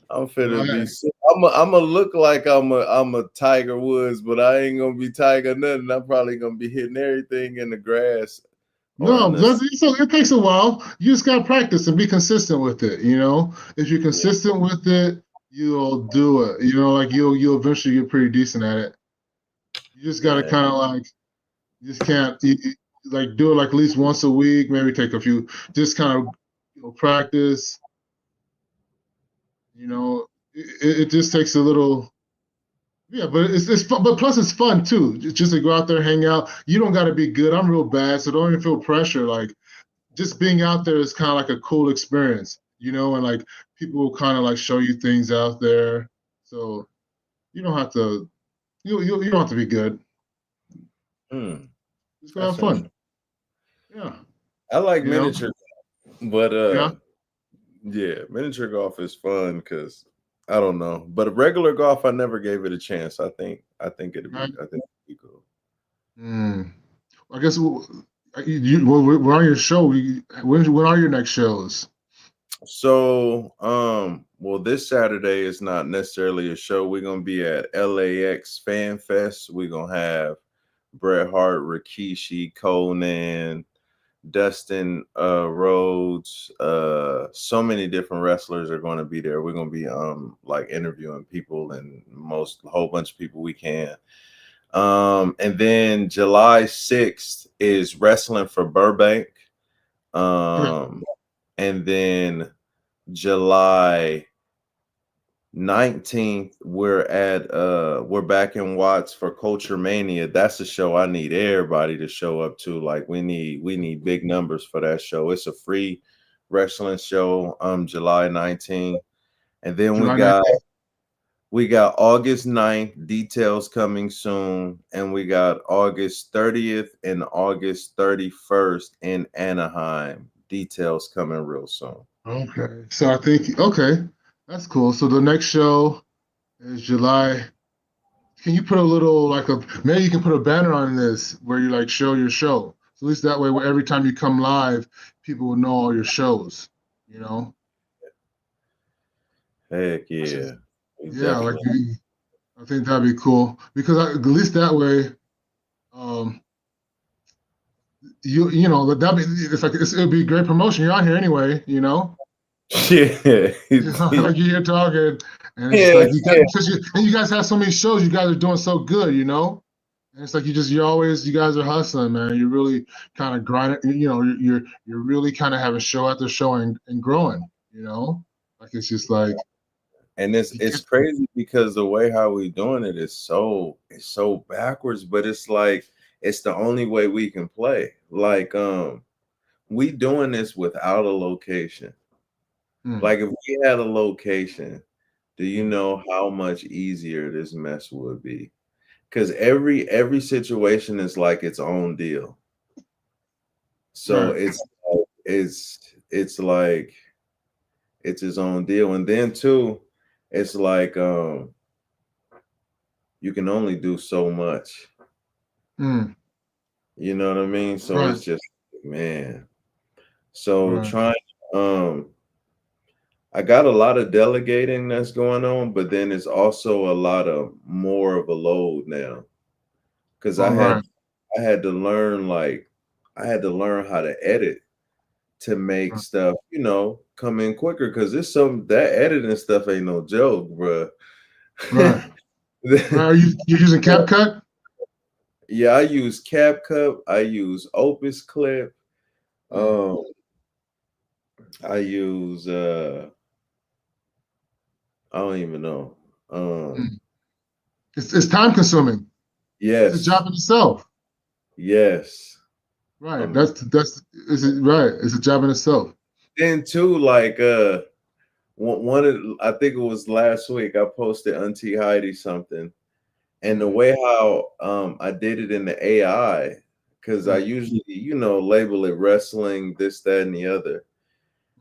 S1: I'm finna be.
S6: right.
S1: I'm a look like I'm a Tiger Woods, but I ain't gonna be Tiger nothing. I'm probably gonna be hitting everything in the grass or in
S6: No,
S1: the
S6: it takes a while. You just gotta practice and be consistent with it. You know, if you're
S1: yeah.
S6: consistent with it, you'll do it. You know, like you'll eventually get pretty decent at it. You just gotta
S1: Yeah.
S6: kind of like you just can't like do it like at least once a week. Maybe take a few. Just kind of practice. You know, it just takes a little. Yeah, but it's fun. But plus, it's fun too. Just to go out there, hang out. You don't got to be good. I'm real bad, so don't even feel pressure. Like just being out there is kind of like a cool experience, you know. And like people will kind of like show you things out there, so you don't have to. You don't have to be good.
S1: Hmm,
S6: Just go have
S1: that's interesting.
S6: fun. Yeah,
S1: I like
S6: you know.
S1: miniature, but
S6: Yeah.
S1: yeah, miniature golf is fun because I don't know, but regular golf I never gave it a chance.
S6: Right.
S1: I think it'd be cool.
S6: Mm. I guess we're on your show. When are your next shows?
S1: So, well, this Saturday is not necessarily a show. We're gonna be at LAX Fan Fest. We're gonna have Bret Hart, Rikishi, Conan, Dustin Rhodes, so many different wrestlers are going to be there. We're going to be like interviewing people and a whole bunch of people we can. And then July 6th is Wrestling for Burbank.
S6: Okay.
S1: And then July 19th, we're back in Watts for CultueMania. That's a show I need everybody to show up to. Like we need big numbers for that show. It's a free wrestling show, July 19th. And then
S6: July 19th.
S1: we got August 9th, details coming soon, and we got August 30th and August 31st in Anaheim. Details coming real soon.
S6: Okay. So I think okay, that's cool. So the next show is July. Can you put a little like a maybe you can put a banner on this where you like show your show. So at least that way where every time you come live, people will know all your shows, you know?
S1: Heck yeah. We
S6: Yeah, like
S1: definitely
S6: I think that'd be cool because at least that way, um, you know that'd be it's like it'd be great promotion. You're out here anyway, you know.
S1: yeah.
S6: You know, like you're here talking, and it's just
S1: Yeah,
S6: like you got
S1: yeah.
S6: because you guys have so many shows. You guys are doing so good, you know. And it's like you guys are hustling, man. You're really kind of grinding. You know, you're really kind of having show after show and growing. You know, like it's just like
S1: And
S6: you
S1: it's
S6: get.
S1: crazy because the way how we doing it is it's so backwards, but it's like it's the only way we can play. Like we doing this without a location.
S6: Mm.
S1: Like if we had a location, do you know how much easier this mess would be? Because every situation is like its own deal. So
S6: Right.
S1: it's like it's his own deal. And then too, it's like you can only do so much.
S6: Mm.
S1: You know what I mean? So
S6: Right.
S1: it's just man. So
S6: Right.
S1: trying I got a lot of delegating that's going on, but then it's also a lot of more of a load now. Cause
S6: All right.
S1: I had to learn like I had to learn how to edit to make
S6: Right.
S1: stuff, come in quicker. Cause it's some that editing stuff ain't no joke, bruh.
S6: Right. Right. Are you're using CapCut?
S1: Yeah, I use CapCut, I use Opus Clip,
S6: Mm.
S1: um, I use I don't even know.
S6: Mm. It's time consuming. It's a
S1: Yes,
S6: job in itself.
S1: yes.
S6: Right.
S1: Um,
S6: That's is it right. It's a job in itself.
S1: then too, like one of I think it was last week I posted Auntie Heidi something, and the
S6: Mm.
S1: way how I did it in the AI, because I
S6: Mm.
S1: usually label it wrestling, this, that, and the other,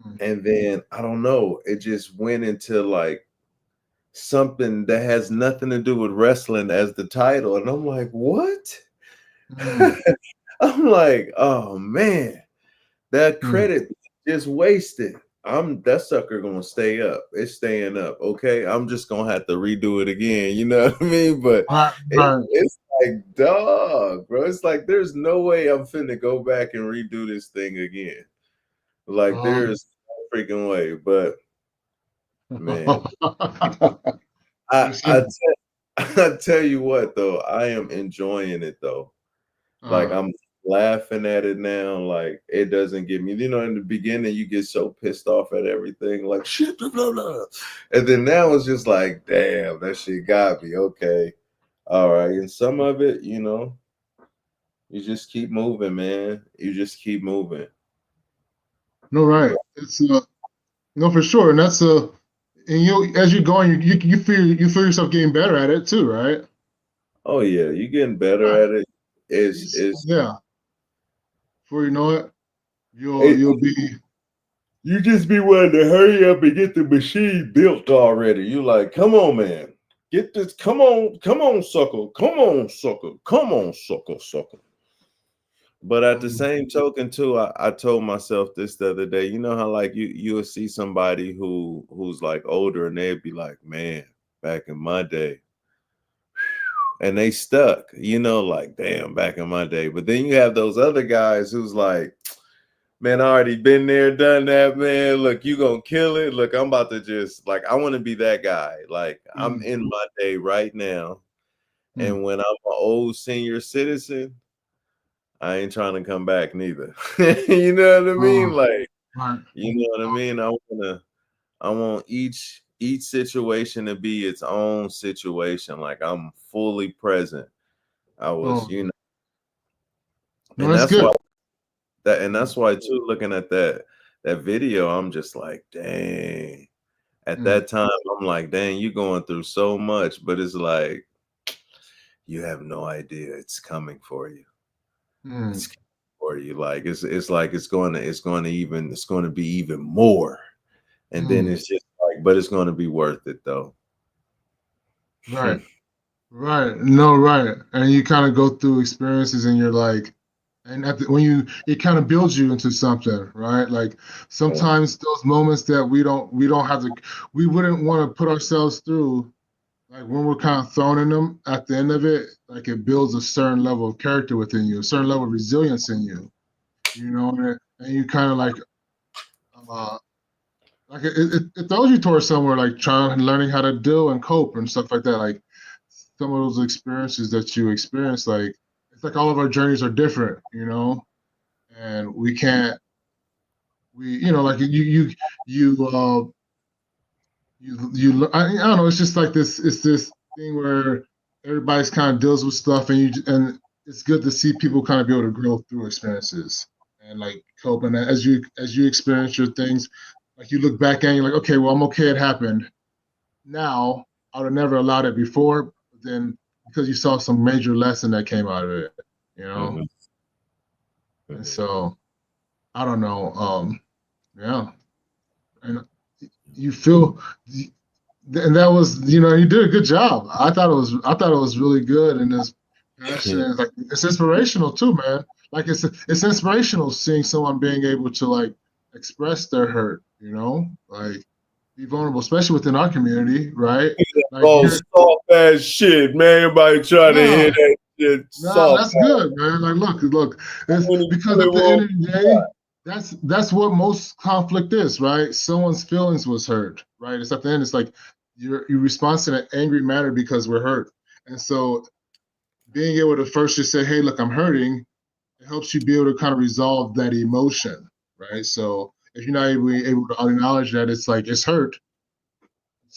S6: Mm.
S1: and then I don't know, it just went into like something that has nothing to do with wrestling as the title, and I'm like, what?
S6: Mm.
S1: I'm like, oh man, that
S6: Mm.
S1: credit just wasted. I'm that sucker gonna stay up. It's staying up. Okay. I'm just gonna have to redo it again. You know what I mean? But
S6: Right.
S1: it,
S6: Right.
S1: it's like dog, bro. It's like there's no way I'm finna go back and redo this thing again. Like
S6: Um,
S1: there's no freaking way. But man, I
S6: Yes,
S1: I
S6: sir.
S1: tell, I tell you what though, I am enjoying it though. Like
S6: Uh,
S1: I'm laughing at it now. Like it doesn't get me. In the beginning, you get so pissed off at everything, like shit, blah, blah, blah. And then now it's just like, damn, that shit got me. Okay, all right. And some of it, you just keep moving, man. You just keep moving.
S6: no, right.
S1: But
S6: It's no for sure, and that's and you as you're going, you feel yourself getting better at it too, right?
S1: oh yeah, you getting better
S6: Right.
S1: at it. Is
S6: Yeah. Before you know it, you'll
S1: it,
S6: you'll be
S1: you just be wanting to hurry up and get the machine built already. You like, come on, man. Get this. Come on, sucker. Come on, sucker. Come on, sucker, sucker. But at the
S6: um,
S1: same token, too, I told myself this the other day. You know how like you'll see somebody who's like older and they'd be like, man, back in my day, and they stuck. Like damn, back in my day. But then you have those other guys who's like, man, I already been there, done that, man. Look, you gonna kill it. Look, I'm about to just like I want to be that guy. Like I'm
S6: mm,
S1: in my day right now.
S6: mm.
S1: And when I'm an old senior citizen, I ain't trying to come back neither. You know what I mean?
S6: Oh,
S1: Like,
S6: right.
S1: you know what I mean? I want each situation to be its own situation. Like I'm fully present. I was,
S6: Oh, no,
S1: and
S6: that's
S1: that's why
S6: good. Mm,
S1: that's why too, looking at that video, I'm just like, dang. At
S6: mm,
S1: that time, I'm like, dang, you going through so much, but it's like you have no idea it's coming for you.
S6: mm,
S1: It's coming for you. Like it's like it's going to be even more. And then
S6: mm.
S1: it's just like, but it's going to be worth it though.
S6: Right. Right. No, right. And you kind of go through experiences and you're like, and when it kind of builds you into something, right? Like sometimes those moments that we don't have to, we wouldn't want to put ourselves through, like when we're kind of thrown in them at the end of it, like it builds a certain level of character within you, a certain level of resilience in you, and you kind of uh, like it throws you towards somewhere like trying learning how to deal and cope and stuff like that. Like some of those experiences that you experience, like it's like all of our journeys are different, and we can't like I don't know, it's just like this thing where everybody's kind of deals with stuff and it's good to see people kind of be able to grow through experiences and like cope. And as you experience your things, like you look back and you're like, okay, well, I'm okay. It happened. Now I would have never allowed it before. But then because you saw some major lesson that came out of it, you know.
S1: Mhm.
S6: And
S1: Mhm.
S6: so I don't know. Yeah, and you feel, and that was, you did a good job. I thought it was really good, and this passion, like it's inspirational too, man. Like it's inspirational seeing someone being able to like express their hurt, like be vulnerable, especially within our community, right? Like
S1: Oh,
S6: you're
S1: soft ass shit, man. Everybody trying to hear
S6: no,
S1: that shit.
S6: no,
S1: Soft
S6: that's good, man. Like look, it's
S1: ass.
S6: because at the end of the day, that's what most conflict is, right? Someone's feelings was hurt, right? It's at the end, it's like you respond in an angry manner because we're hurt. And so being able to first just say, hey, look, I'm hurting, it helps you be able to kind of resolve that emotion, right? So if you're not able to acknowledge that it's like it's hurt,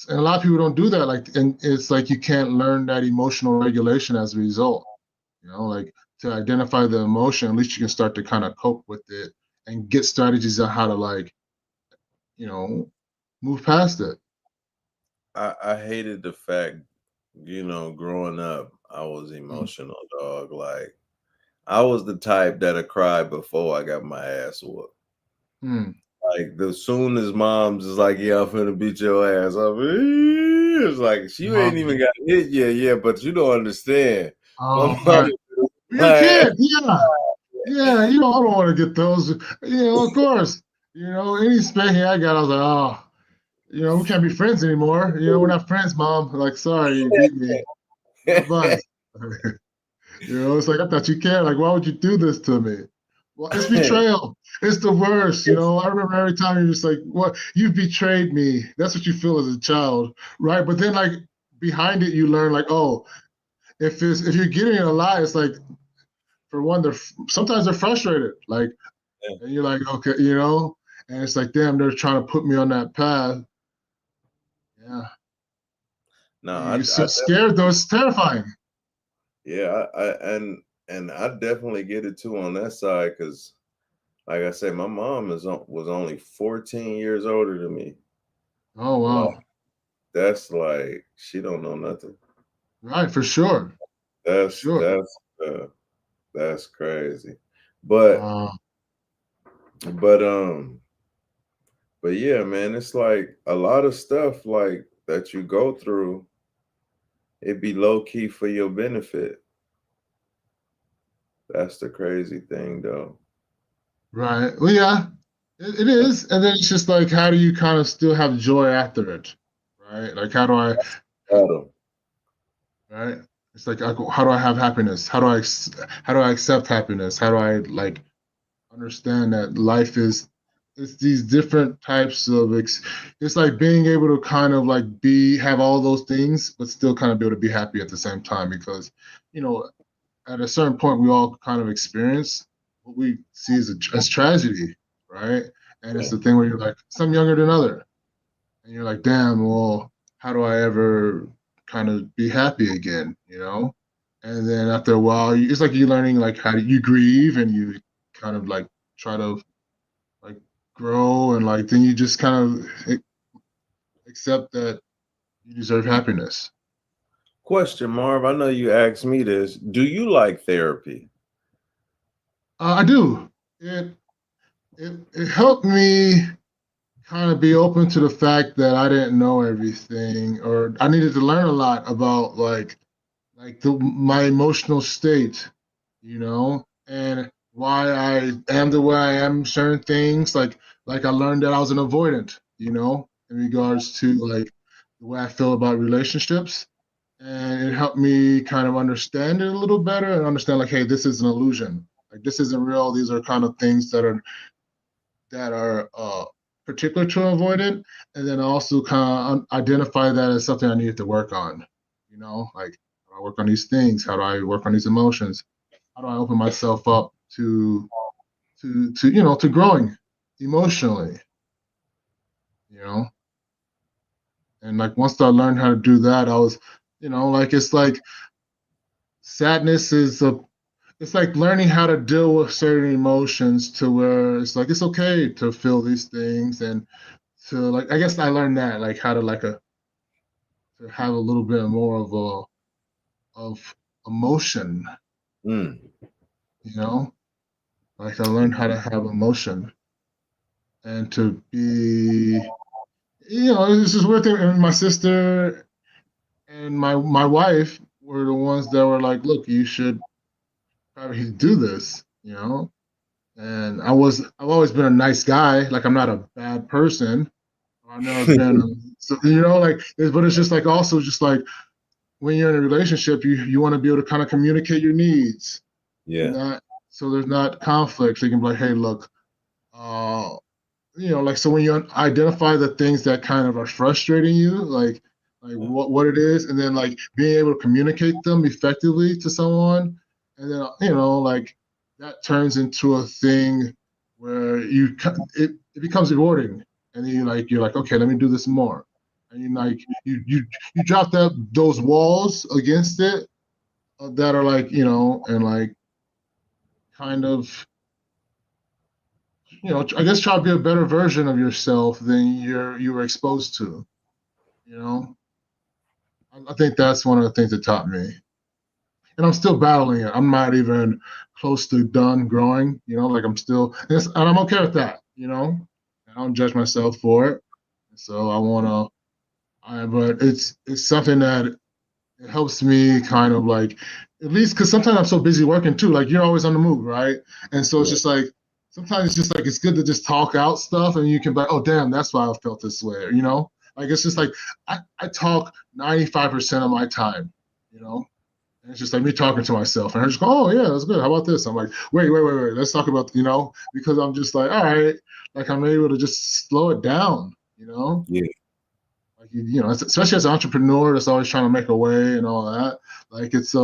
S6: and a lot of people don't do that, like, and it's like you can't learn that emotional regulation as a result, like to identify the emotion, at least you can start to kind of cope with it and get strategies on how to like, you know, move past it.
S1: I hated the fact, growing up, I was
S6: Mm.
S1: emotional, dog. Like I was the type that'll cry before I got my ass whooped.
S6: Mm.
S1: Like the soon as mom's is like, yeah, I'm finna beat your ass up. It's like she ain't even got hit yet, yeah, but you don't understand. My
S6: Oh,
S1: mom
S6: right.
S1: is
S6: You're a
S1: my
S6: kid. Yeah. Yeah. I don't want to get those. Of course. Any spanking I got, I was like, oh, we can't be friends anymore. We're not friends, mom. Like, sorry, you beat me. Bye bye. It's like I thought you cared. Like, why would you do this to me? Well, it's betrayal. It's the worst. I remember every time you're just like, "What? You betrayed me." That's what you feel as a child, right? But then, like behind it, you learn, like, oh, if you're getting a lie, it's like for one, sometimes they're frustrated, like, and you're like, okay, and it's like, damn, they're trying to put me on that path. Yeah,
S1: No,
S6: you're
S1: I
S6: so scared though. It's terrifying.
S1: yeah, and I definitely get it too on that side because, like I said, my mom was only 14 years older than me.
S6: Oh
S1: Like
S6: wow,
S1: that's like she don't know nothing.
S6: right, for sure, for
S1: That's
S6: sure.
S1: that's uh, that's crazy. But
S6: Uh,
S1: but um but yeah, man, it's like a lot of stuff like that you go through. It be low key for your benefit. That's the crazy thing, though.
S6: Right. Well, yeah, it is. And then it's just like, how do you kind of still have joy after it? Right. Like,
S1: Battle.
S6: right? It's like, how do I have happiness? How do I accept happiness? How do I like understand that life it's these different types of, it's like being able to kind of like have all those things, but still kind of be able to be happy at the same time because, you know, at a certain point we all kind of experience what we see as tragedy, right? And it's
S1: Yeah.
S6: the thing where you're like some younger than other, and you're like, damn, well, how do I ever kind of be happy again? And then after a while, it's like you're learning like how you grieve and you kind of like try to like grow and like then you just kind of accept that you deserve happiness.
S1: Question, Marv. I know you asked me this. Do you like therapy?
S6: I do. It helped me kind of be open to the fact that I didn't know everything, or I needed to learn a lot about like my emotional state, and why I am the way I am. Certain things like I learned that I was an avoidant, in regards to like the way I feel about relationships, and it helped me kind of understand it a little better and understand like, hey, this is an illusion. Like this isn't real. These are kind of things that are particular to avoidant, and then also kind of identify that as something I needed to work on. Like how do I work on these things? How do I work on these emotions? How do I open myself up to growing emotionally? You know, and like once I learned how to do that, I was, like it's like sadness is it's like learning how to deal with certain emotions to where it's like it's okay to feel these things and to like I guess I learned that like how to to have a little bit more of emotion,
S1: Mm,
S6: you know? Like I learned how to have emotion and to be it's just weird thing. And my sister and my wife were the ones that were like, look, you should probably do this. And I've always been a nice guy. Like I'm not a bad person. I've never been so like but it's just like also just like when you're in a relationship, you want to be able to kind of communicate your needs and
S1: yeah.
S6: not so there's not conflict. So you can be like, hey, look, uh, like so when you identify the things that kind of are frustrating you, like what it is, and then like being able to communicate them effectively to someone, and then like that turns into a thing where it becomes rewarding, and then you're like okay, let me do this more, and you drop those walls against it that are like and like kind of I guess try to be a better version of yourself than you were exposed to. You know, I think that's one of the things that taught me, and I'm still battling it. I'm not even close to done growing. Like I'm still, and I'm okay with that. I don't judge myself for it. So I want to, but it's something that it helps me kind of like at least because sometimes I'm so busy working too. Like you're always on the move, right? And so it's
S1: Yeah.
S6: just like sometimes it's just like it's good to just talk out stuff and you can be like, oh damn, that's why I felt this way. Like it's just like I talk 95% of my time, you know. And it's just like me talking to myself. And I just go, oh yeah, that's good. How about this? I'm like, wait. Let's talk about, because I'm just like, all right, like I'm able to just slow it down.
S1: Yeah.
S6: Like especially as an entrepreneur that's always trying to make a way and all that. Like it's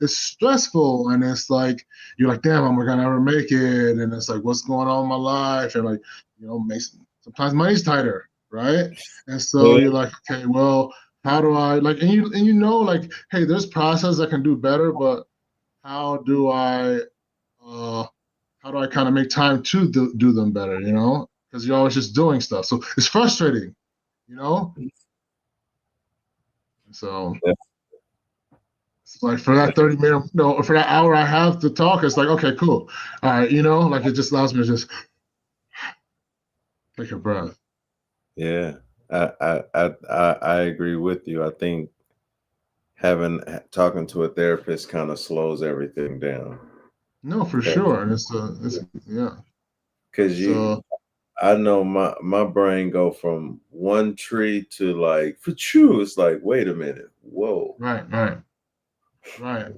S6: stressful and it's like you're like, damn, am I gonna ever make it? And it's like, what's going on in my life? And like, makes sometimes money's tighter, right? And so
S1: Yeah.
S6: you're like, okay, well, how do I like and you know like, hey, there's process I can do better, but how do I uh how do I kind of make time to do them better? Because you're always just doing stuff. So it's frustrating. So it's like for that 30 minute, no, for that hour I have to talk, it's like, okay, cool. All right, like it just allows me to just take a breath.
S1: Yeah. I agree with you. I think talking to a therapist kind of slows everything down.
S6: No, for sure. And it's yeah.
S1: Because
S6: So
S1: I know my brain go from one tree to like for true. It's like, wait a minute, whoa,
S6: right.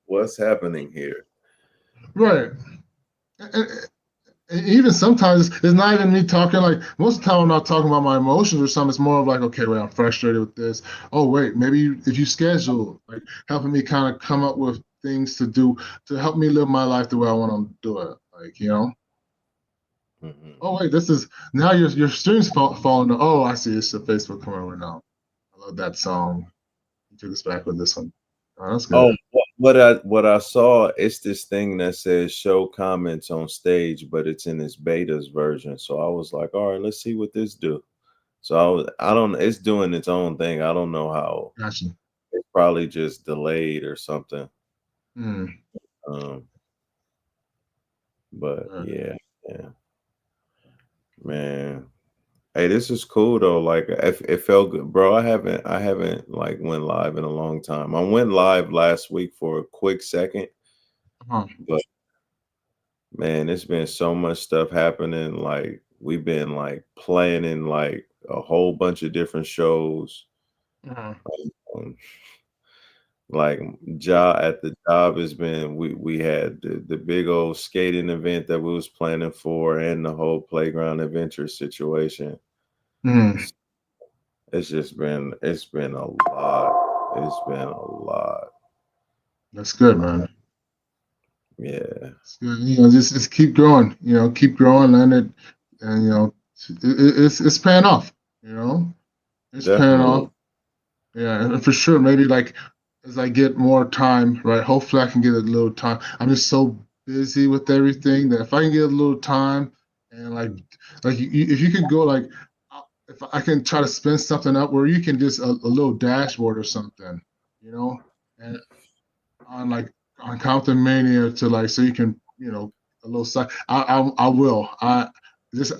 S1: what's happening here?
S6: Right. And, and even sometimes it's not even me talking like most of the time I'm not talking about my emotions or something. It's more of like, okay, wait, I'm frustrated with this. Oh, wait, maybe if you schedule, like helping me kind of come up with things to do to help me live my life the way I want to do it. Like.
S1: Hmm.
S6: Oh wait, this is now your stream's falling. Oh, I see. It's the Facebook coming now. I love that song. You took us back with this one. Oh, that's
S1: Oh,
S6: good.
S1: what I saw, it's this thing that says show comments on stage, but it's in its betas version. So I was like, all right, let's see what this do. So I don't, it's doing its own thing. I don't know how.
S6: Gotcha.
S1: It's probably just delayed or something.
S6: Hmm.
S1: Um, but
S6: Right.
S1: yeah, man. Hey, this is cool though. Like it felt good, bro. I haven't like went live in a long time. I went live last week for a quick second,
S6: Uh-huh.
S1: but man, it's been so much stuff happening. Like we've been like planning like a whole bunch of different shows.
S6: Uh-huh.
S1: Um, like job at the job has been we had the big old skating event that we was planning for and the whole playground adventure situation.
S6: Hmm.
S1: It's been a lot. It's been a lot.
S6: That's good, man.
S1: Yeah,
S6: It's good. Just keep growing. Keep growing, learn it, and it's paying off. It's paying
S1: definitely.
S6: off. Yeah, and for sure. Maybe like as I get more time, right? Hopefully, I can get a little time. I'm just so busy with everything that if I can get a little time and if you can go if I can try to spin something up where you can just a little dashboard or something, you know, and on on CultueMania to so you can a little side. I will. I just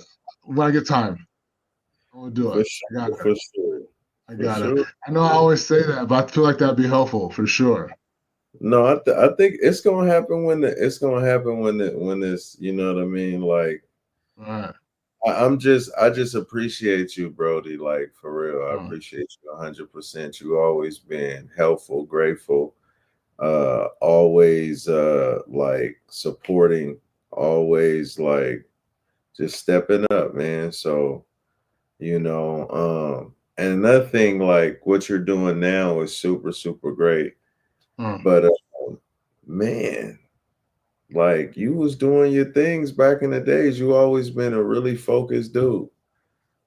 S6: when I get time, I'm gonna do
S1: For
S6: it. I got
S1: sure,
S6: it.
S1: for sure,
S6: I
S1: for
S6: got it.
S1: sure.
S6: I know I always say that, but I feel like that'd be helpful for sure.
S1: No, I think it's gonna happen it's gonna happen when this, you know what I mean? Like
S6: All right.
S1: I just appreciate you, Brody. Like for real, I
S6: Oh,
S1: appreciate you 100%. You always been helpful, grateful, always like supporting, always like just stepping up, man. So and another thing, like what you're doing now is super, super great.
S6: oh.
S1: But man, like you was doing your things back in the days. You always been a really focused dude.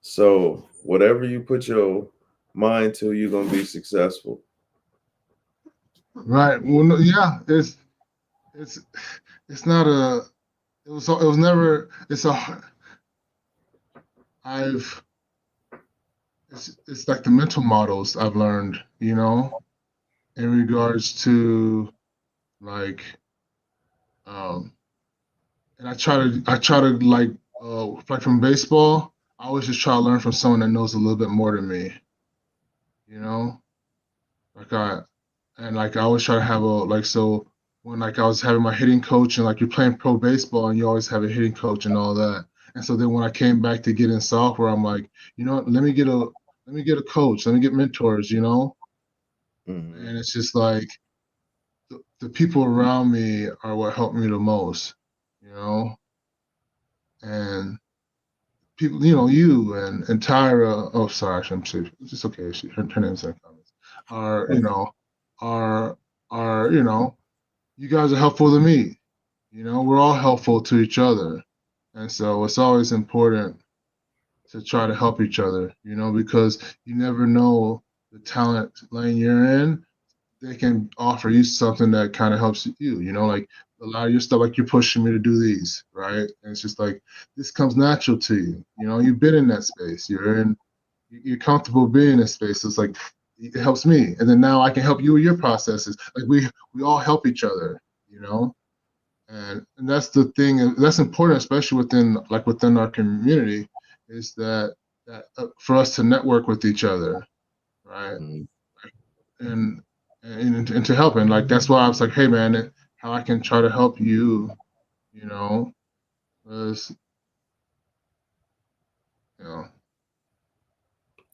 S1: So whatever you put your mind to, you're gonna be successful.
S6: Right. Well, no, yeah. It's it's not a. It was never. It's a. I've. It's like the mental models I've learned. In regards to like um and I try to like from baseball, I always just try to learn from someone that knows a little bit more than me, you know? Like I always try to have a so when I was having my hitting coach and you're playing pro baseball and you always have a hitting coach and all that. And so then when I came back to get in software, I'm like, you know what, let me get a coach, let me get mentors,
S1: Hmm.
S6: and it's just like the people around me are what helped me the most, you know, and people, you and Tyra. Oh, sorry, I'm sorry. It's okay. Her name's in the comments. Are are are you guys are helpful to me. We're all helpful to each other, and so it's always important to try to help each other. Because you never know the talent lane you're in, they can offer you something that kind of helps you, like a lot of your stuff, like you're pushing me to do these, right? And it's just like this comes natural to you. You've been in that space. You're comfortable being in that space. So it's like it helps me. And then now I can help you with your processes. Like we all help each other, you know? And that's the thing, and that's important, especially within our community, is that for us to network with each other, right? and and to help. And that's why I was like, hey man, how I can try to help you, you know, is you know.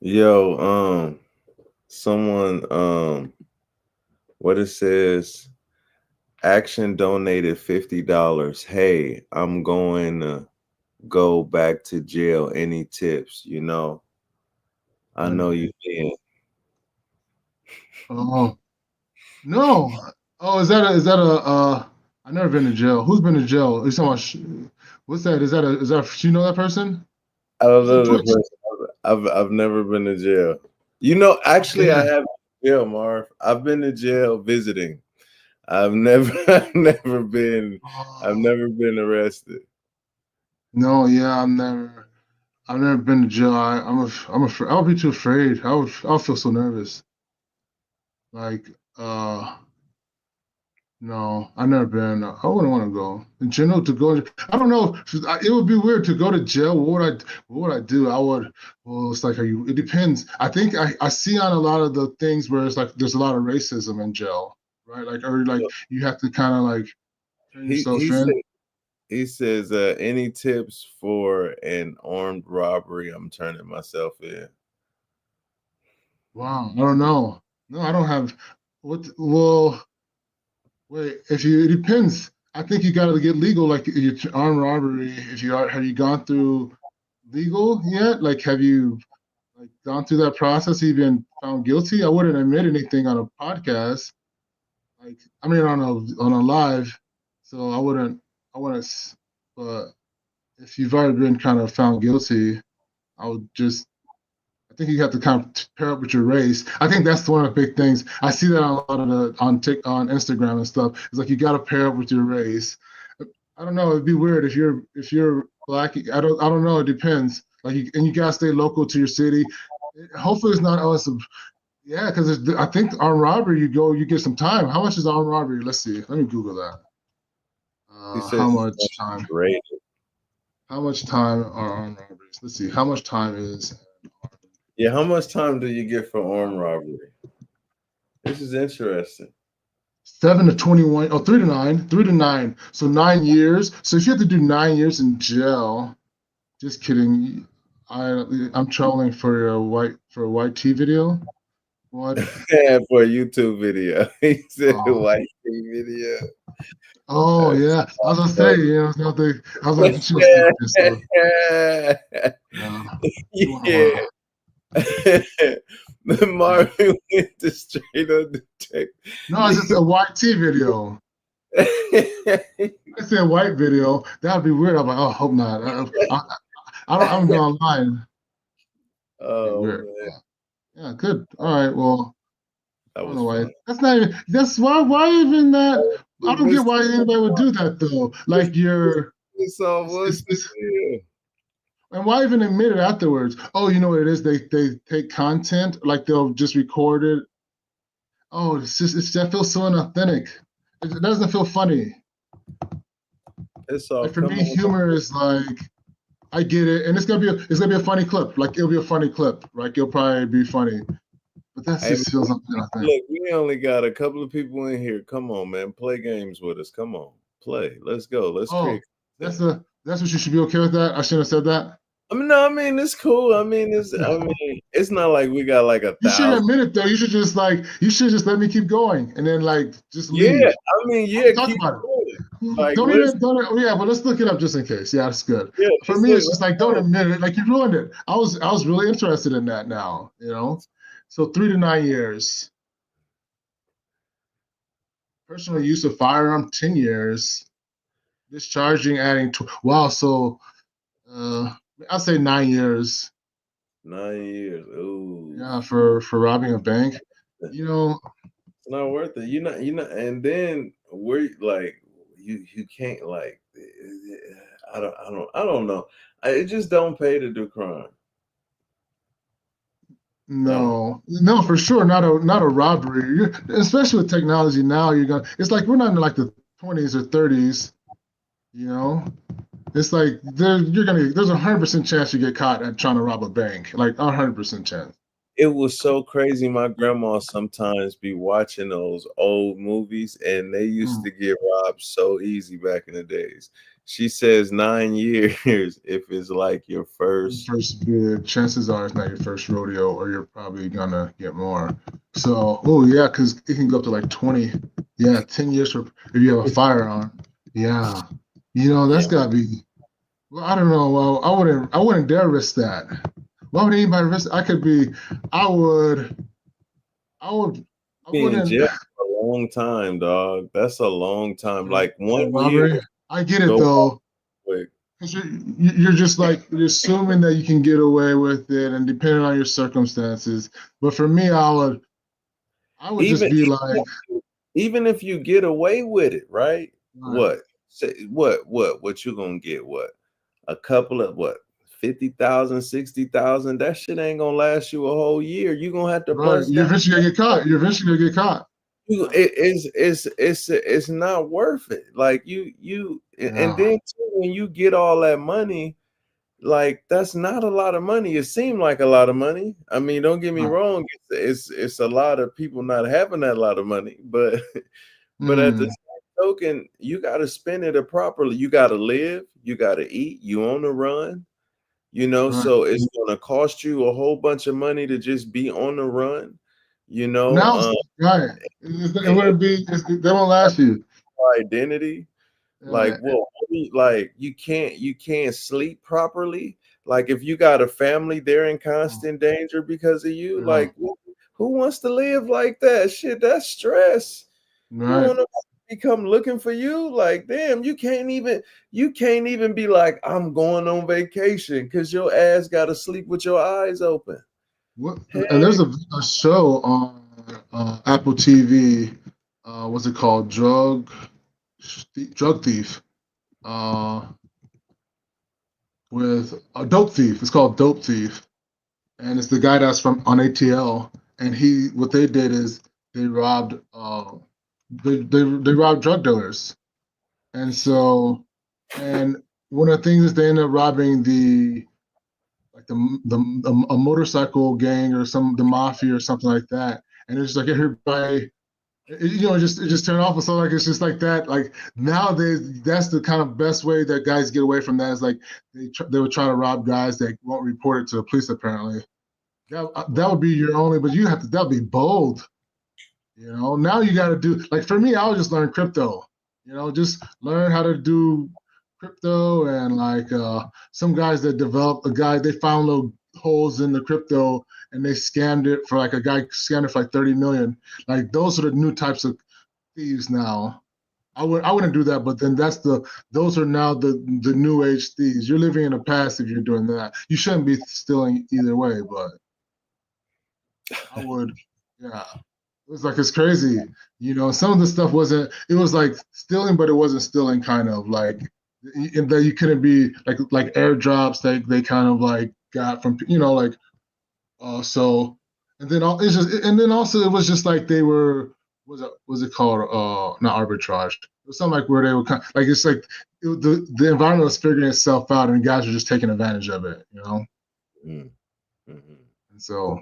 S1: Yo, someone what it says, Action donated $50. Hey, I'm going to go back to jail. Any tips? I know you can.
S6: Oh no. Oh, I've never been to jail. Who's been to jail? Are you talking about what's that? Do you know that person?
S1: I don't
S6: It's a
S1: know the
S6: Twitch.
S1: person. I've never been to jail. Actually, I
S6: Yeah.
S1: have been to jail, Marv. I've been to jail visiting. I've never, I've
S6: Oh,
S1: never been arrested.
S6: no, yeah, I've never been to jail. I'm afraid. I'll be too afraid. I'll feel so nervous. Like, no, I've never been. I wouldn't want to go. In general, to go, I don't know. It would be weird to go to jail. What would I do? I would. Well, it's like, it depends. I think I see on a lot of the things where it's like there's a lot of racism in jail, right? Or you have to kind of turn
S1: He
S6: yourself
S1: he
S6: in.
S1: said he says, any tips for an armed robbery? I'm turning myself in.
S6: Wow, I don't know. No, I don't have. What? Well, wait. It depends. I think you got to get legal, like your armed robbery. If you are, have you gone through legal yet? Like, have you gone through that process? You've been found guilty. I wouldn't admit anything on a podcast. I mean, on a live. So I wouldn't. I wouldn't. But if you've already been kind of found guilty, I would just. I think you have to kind of pair up with your race. I think that's one of the big things. I see that on a lot of on Instagram and stuff. It's like you got to pair up with your race. I don't know. It'd be weird if you're black. I don't know. It depends. Like and you gotta stay local to your city. Hopefully it's not us. Yeah, because I think armed robbery you get some time. How much is armed robbery? Let's see. Let me Google that.
S1: He
S6: How
S1: says
S6: much time?
S1: rated.
S6: How much time are armed robberies? Let's see. How much time is
S1: Yeah, how much time do you get for armed robbery? This is interesting.
S6: 7 to 21? Oh, 3 to 9. 3 to 9. So 9 years. So if you have to do 9 years in jail, just kidding. I'm trolling for a white T video. What?
S1: Yeah, for a YouTube video. He said
S6: Oh,
S1: white video.
S6: oh
S1: That's
S6: yeah. I was gonna say,
S1: funny.
S6: I was like, she was thinking so. Yeah. You want
S1: Yeah.
S6: to
S1: Marvin went to straight up detective.
S6: No, it's just a white T video. I said white video. That would be weird. I'm like, oh, hope not. I'm going online. That'd be
S1: Oh
S6: weird.
S1: man,
S6: Yeah, good. All right. Well, I
S1: that
S6: don't
S1: was
S6: know why.
S1: fun.
S6: That's not even. That's why even that. I don't get
S1: Mr.
S6: why anybody would do that though. Like
S1: What's the deal?
S6: and why even admit it afterwards? Oh, you know what it is? They take content like they'll just record it. Oh, that feels so inauthentic. It doesn't feel funny.
S1: It's
S6: Like
S1: all
S6: for
S1: come
S6: me,
S1: on.
S6: humor is like I get it, and it's gonna be a funny clip. Like it'll be a funny clip. Like it'll probably be funny, but that
S1: Hey,
S6: just feels inauthentic.
S1: look, we only got a couple of people in here. Come on, man. Play games with us. Come on. Play. Let's go. Let's
S6: Oh,
S1: create content.
S6: that's what you should be okay with that. I shouldn't have said that.
S1: I mean, no, I mean it's cool. It's not like we got like
S6: You shouldn't
S1: 1,000.
S6: admit it though. You should just let me keep going and then like just
S1: Yeah,
S6: leave.
S1: I mean,
S6: I can
S1: yeah,
S6: talk
S1: keep
S6: about
S1: going.
S6: it.
S1: Like let's
S6: Oh, yeah, but let's look it up just in case. Yeah, that's good.
S1: yeah,
S6: For
S1: just
S6: me,
S1: look,
S6: it's just
S1: let's
S6: like don't
S1: go.
S6: admit it. Like you ruined it. I was really interested in that now. So 3 to 9 years. Personal use of firearm 10 years. Discharging adding wow. So I'll say 9 years.
S1: 9 years. Ooh.
S6: Yeah, for robbing a bank.
S1: It's
S6: You know,
S1: not worth it. You're not, and then we're like, you can't like, I don't know. It just don't pay to do crime. I don't.
S6: no, for sure, not a robbery. Especially with technology now, It's like we're not in like the 20s or 30s. You know, it's like there's 100% chance you get caught at trying to rob a bank, like 100% chance.
S1: It was so crazy. My grandma sometimes be watching those old movies, and they used
S6: Mm.
S1: to get robbed so easy back in the days. She says 9 years if it's like your first.
S6: First bid, chances are it's not your first rodeo, or you're probably gonna get more. So, oh yeah, because it can go up to like 20. Yeah, 10 years for if you have a firearm. Yeah,
S1: Yeah,
S6: that's gotta be. Well, I don't know. Well, I wouldn't dare risk that. Why would anybody risk? I would, I
S1: be in
S6: wouldn't.
S1: jail for a long time, dog. That's a long time.
S6: For,
S1: Like
S6: for
S1: 1 year,
S6: robbery, I get it
S1: go
S6: though.
S1: quick.
S6: Because you're just like you're assuming that you can get away with it, and depending on your circumstances. But for me, I would just
S1: Even
S6: be like,
S1: even if you get away with it, right?
S6: right,
S1: What? Say what you gonna get? What? A couple of what? 50,000, 60,000. That shit ain't gonna last you a whole year. You gonna have to
S6: right,
S1: bust
S6: you're
S1: down.
S6: eventually gonna get caught. You're eventually gonna get caught.
S1: It's not worth it. Like and
S6: Yeah,
S1: then too, when you get all that money, like that's not a lot of money. It seemed like a lot of money. I mean, don't get me
S6: right.
S1: wrong. It's a lot of people not having that lot of money, but but at the
S6: Mm,
S1: same token, you got to spend it properly. You got to live. You got to eat. You on the run.
S6: right.
S1: So it's gonna cost you a whole bunch of money to just be on the run. You know,
S6: Now,
S1: um,
S6: right. It wouldn't be. They won't last you.
S1: identity. Like,
S6: Right.
S1: well, like you can't sleep properly. Like, if you got a family, they're in constant danger because of you.
S6: Yeah.
S1: Like, who wants to live like that? Shit, that's stress. You
S6: Right.
S1: want to become looking for you? Like, damn, you can't even be like, I'm going on vacation because your ass got to sleep with your eyes open.
S6: What? And
S1: Hey.
S6: there's a show on Apple TV. What's it called? Drug Thief. Uh, with a Dope Thief. It's called Dope Thief, and it's the guy that's from on ATL. And what they did is they robbed they robbed drug dealers, and so and one of the things is they ended up robbing a motorcycle gang or the mafia or something like that, and it's just like everybody. It just turned off. So like it's just like that. Like nowadays, that's the kind of best way that guys get away from that. Is like they would try to rob guys that won't report it to the police. Apparently, that would be your only. But you have to. That'd be bold. Now you got to do like for me. I would just learn crypto. Just learn how to do crypto and like some guys that developed they found little holes in the crypto and they scammed it for like a guy scammed it for like 30 million. Like those are the new types of thieves now. I wouldn't do that, but then those are now the new age thieves. You're living in the past if you're doing that. You shouldn't be stealing either way, but I would, yeah. It was like it's crazy. Some of the stuff it was like stealing, but it wasn't stealing kind of like that you couldn't be like airdrops that they kind of like got from like so and then also it was just like they were was it called not arbitrage. It was something like where they were kind like it's like the environment was figuring itself out and guys were just taking advantage of it,
S1: Mm-hmm.
S6: And so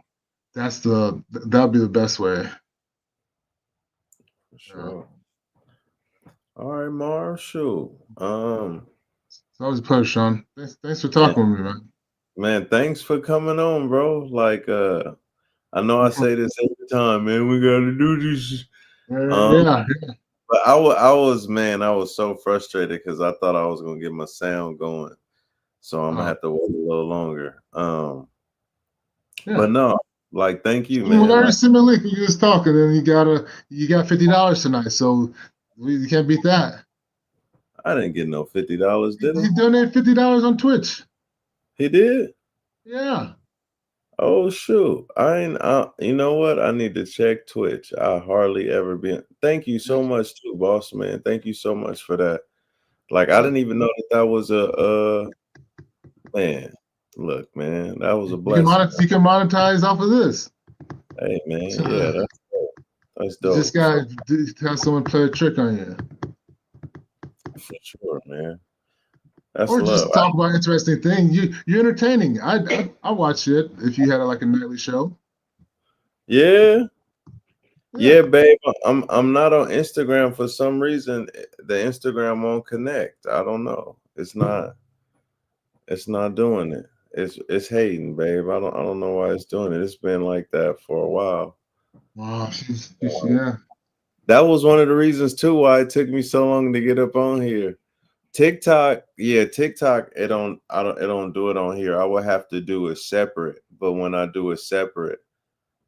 S6: that'd be the best way.
S1: For sure. All right, Marshall.
S6: It's always a pleasure, Sean. Thanks for talking with me, man.
S1: Man, thanks for coming on, bro. Like, I know I say this every time, man. We gotta do this.
S6: Yeah.
S1: But I was so frustrated because I thought I was gonna get my sound going, so I'm gonna have to wait a little longer.
S6: Yeah.
S1: But no, like, thank you,
S6: Well,
S1: man.
S6: already
S1: Like,
S6: send me a link. You was talking, and you got $50 tonight, so you can't beat that.
S1: I didn't get no $50, did I?
S6: He donated $50 on Twitch.
S1: He did?
S6: Yeah.
S1: Oh shoot! You know what? I need to check Twitch. I hardly ever been. Thank you so much, too, boss man. Thank you so much for that. Like, I didn't even know that was a man. Look, man, that was a blessing.
S6: You can monetize off of this.
S1: Hey, man, yeah, that's dope. That's
S6: You
S1: dope.
S6: just gotta have someone play a trick on you.
S1: For sure, man. That's
S6: Or
S1: love.
S6: just talk about interesting things. You're entertaining. I watch it if you had like a nightly show.
S1: Yeah, babe. I'm not on Instagram for some reason. The Instagram won't connect. I don't know. It's not doing it. It's hating, babe. I don't know why it's doing it. It's been like that for a while.
S6: Wow, yeah.
S1: That was one of the reasons too why it took me so long to get up on here. TikTok, it don't do it on here. I would have to do it separate. But when I do it separate,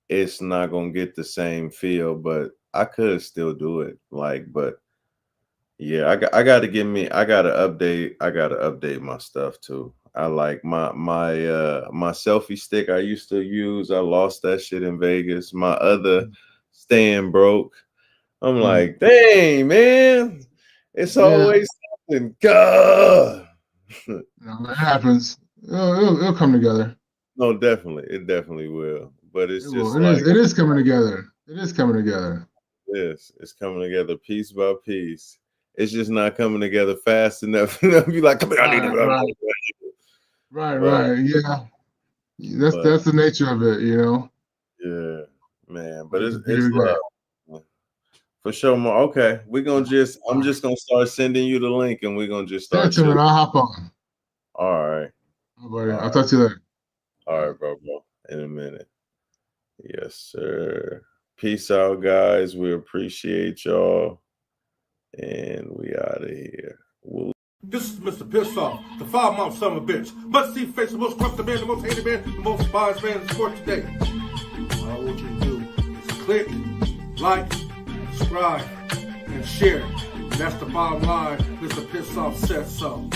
S1: it's not gonna get the same feel. But I could still do it. But yeah, I gotta update my stuff too. I like my selfie stick I used to use. I lost that shit in Vegas. My other stand broke. I'm like, dang, man, it's always something. God,
S6: it happens. It'll come together.
S1: No, definitely, it definitely will. But it's
S6: it is coming together. It is coming together.
S1: Yes, it's coming together piece by piece. It's just not coming together fast enough. Be like, come here, I need to.
S6: Right. Yeah, that's the nature of it,
S1: Yeah, man. But it's love. For sure, more. Okay, I'm just gonna start sending you the link, and we're gonna just start.
S6: Send it to me, and I'll hop on.
S1: All right.
S6: I'll talk to you later.
S1: All right, bro. In a minute. Yes, sir. Peace out, guys. We appreciate y'all, and we out of here.
S9: This is Mr. Piss Off, the foul-mouthed son of a bitch. Must-see face, the most corrupted man, the most hated man, the most despised man in sport today. All I want you to do is click, like, subscribe, and share. And that's the bottom line. Mr. Piss Off says so.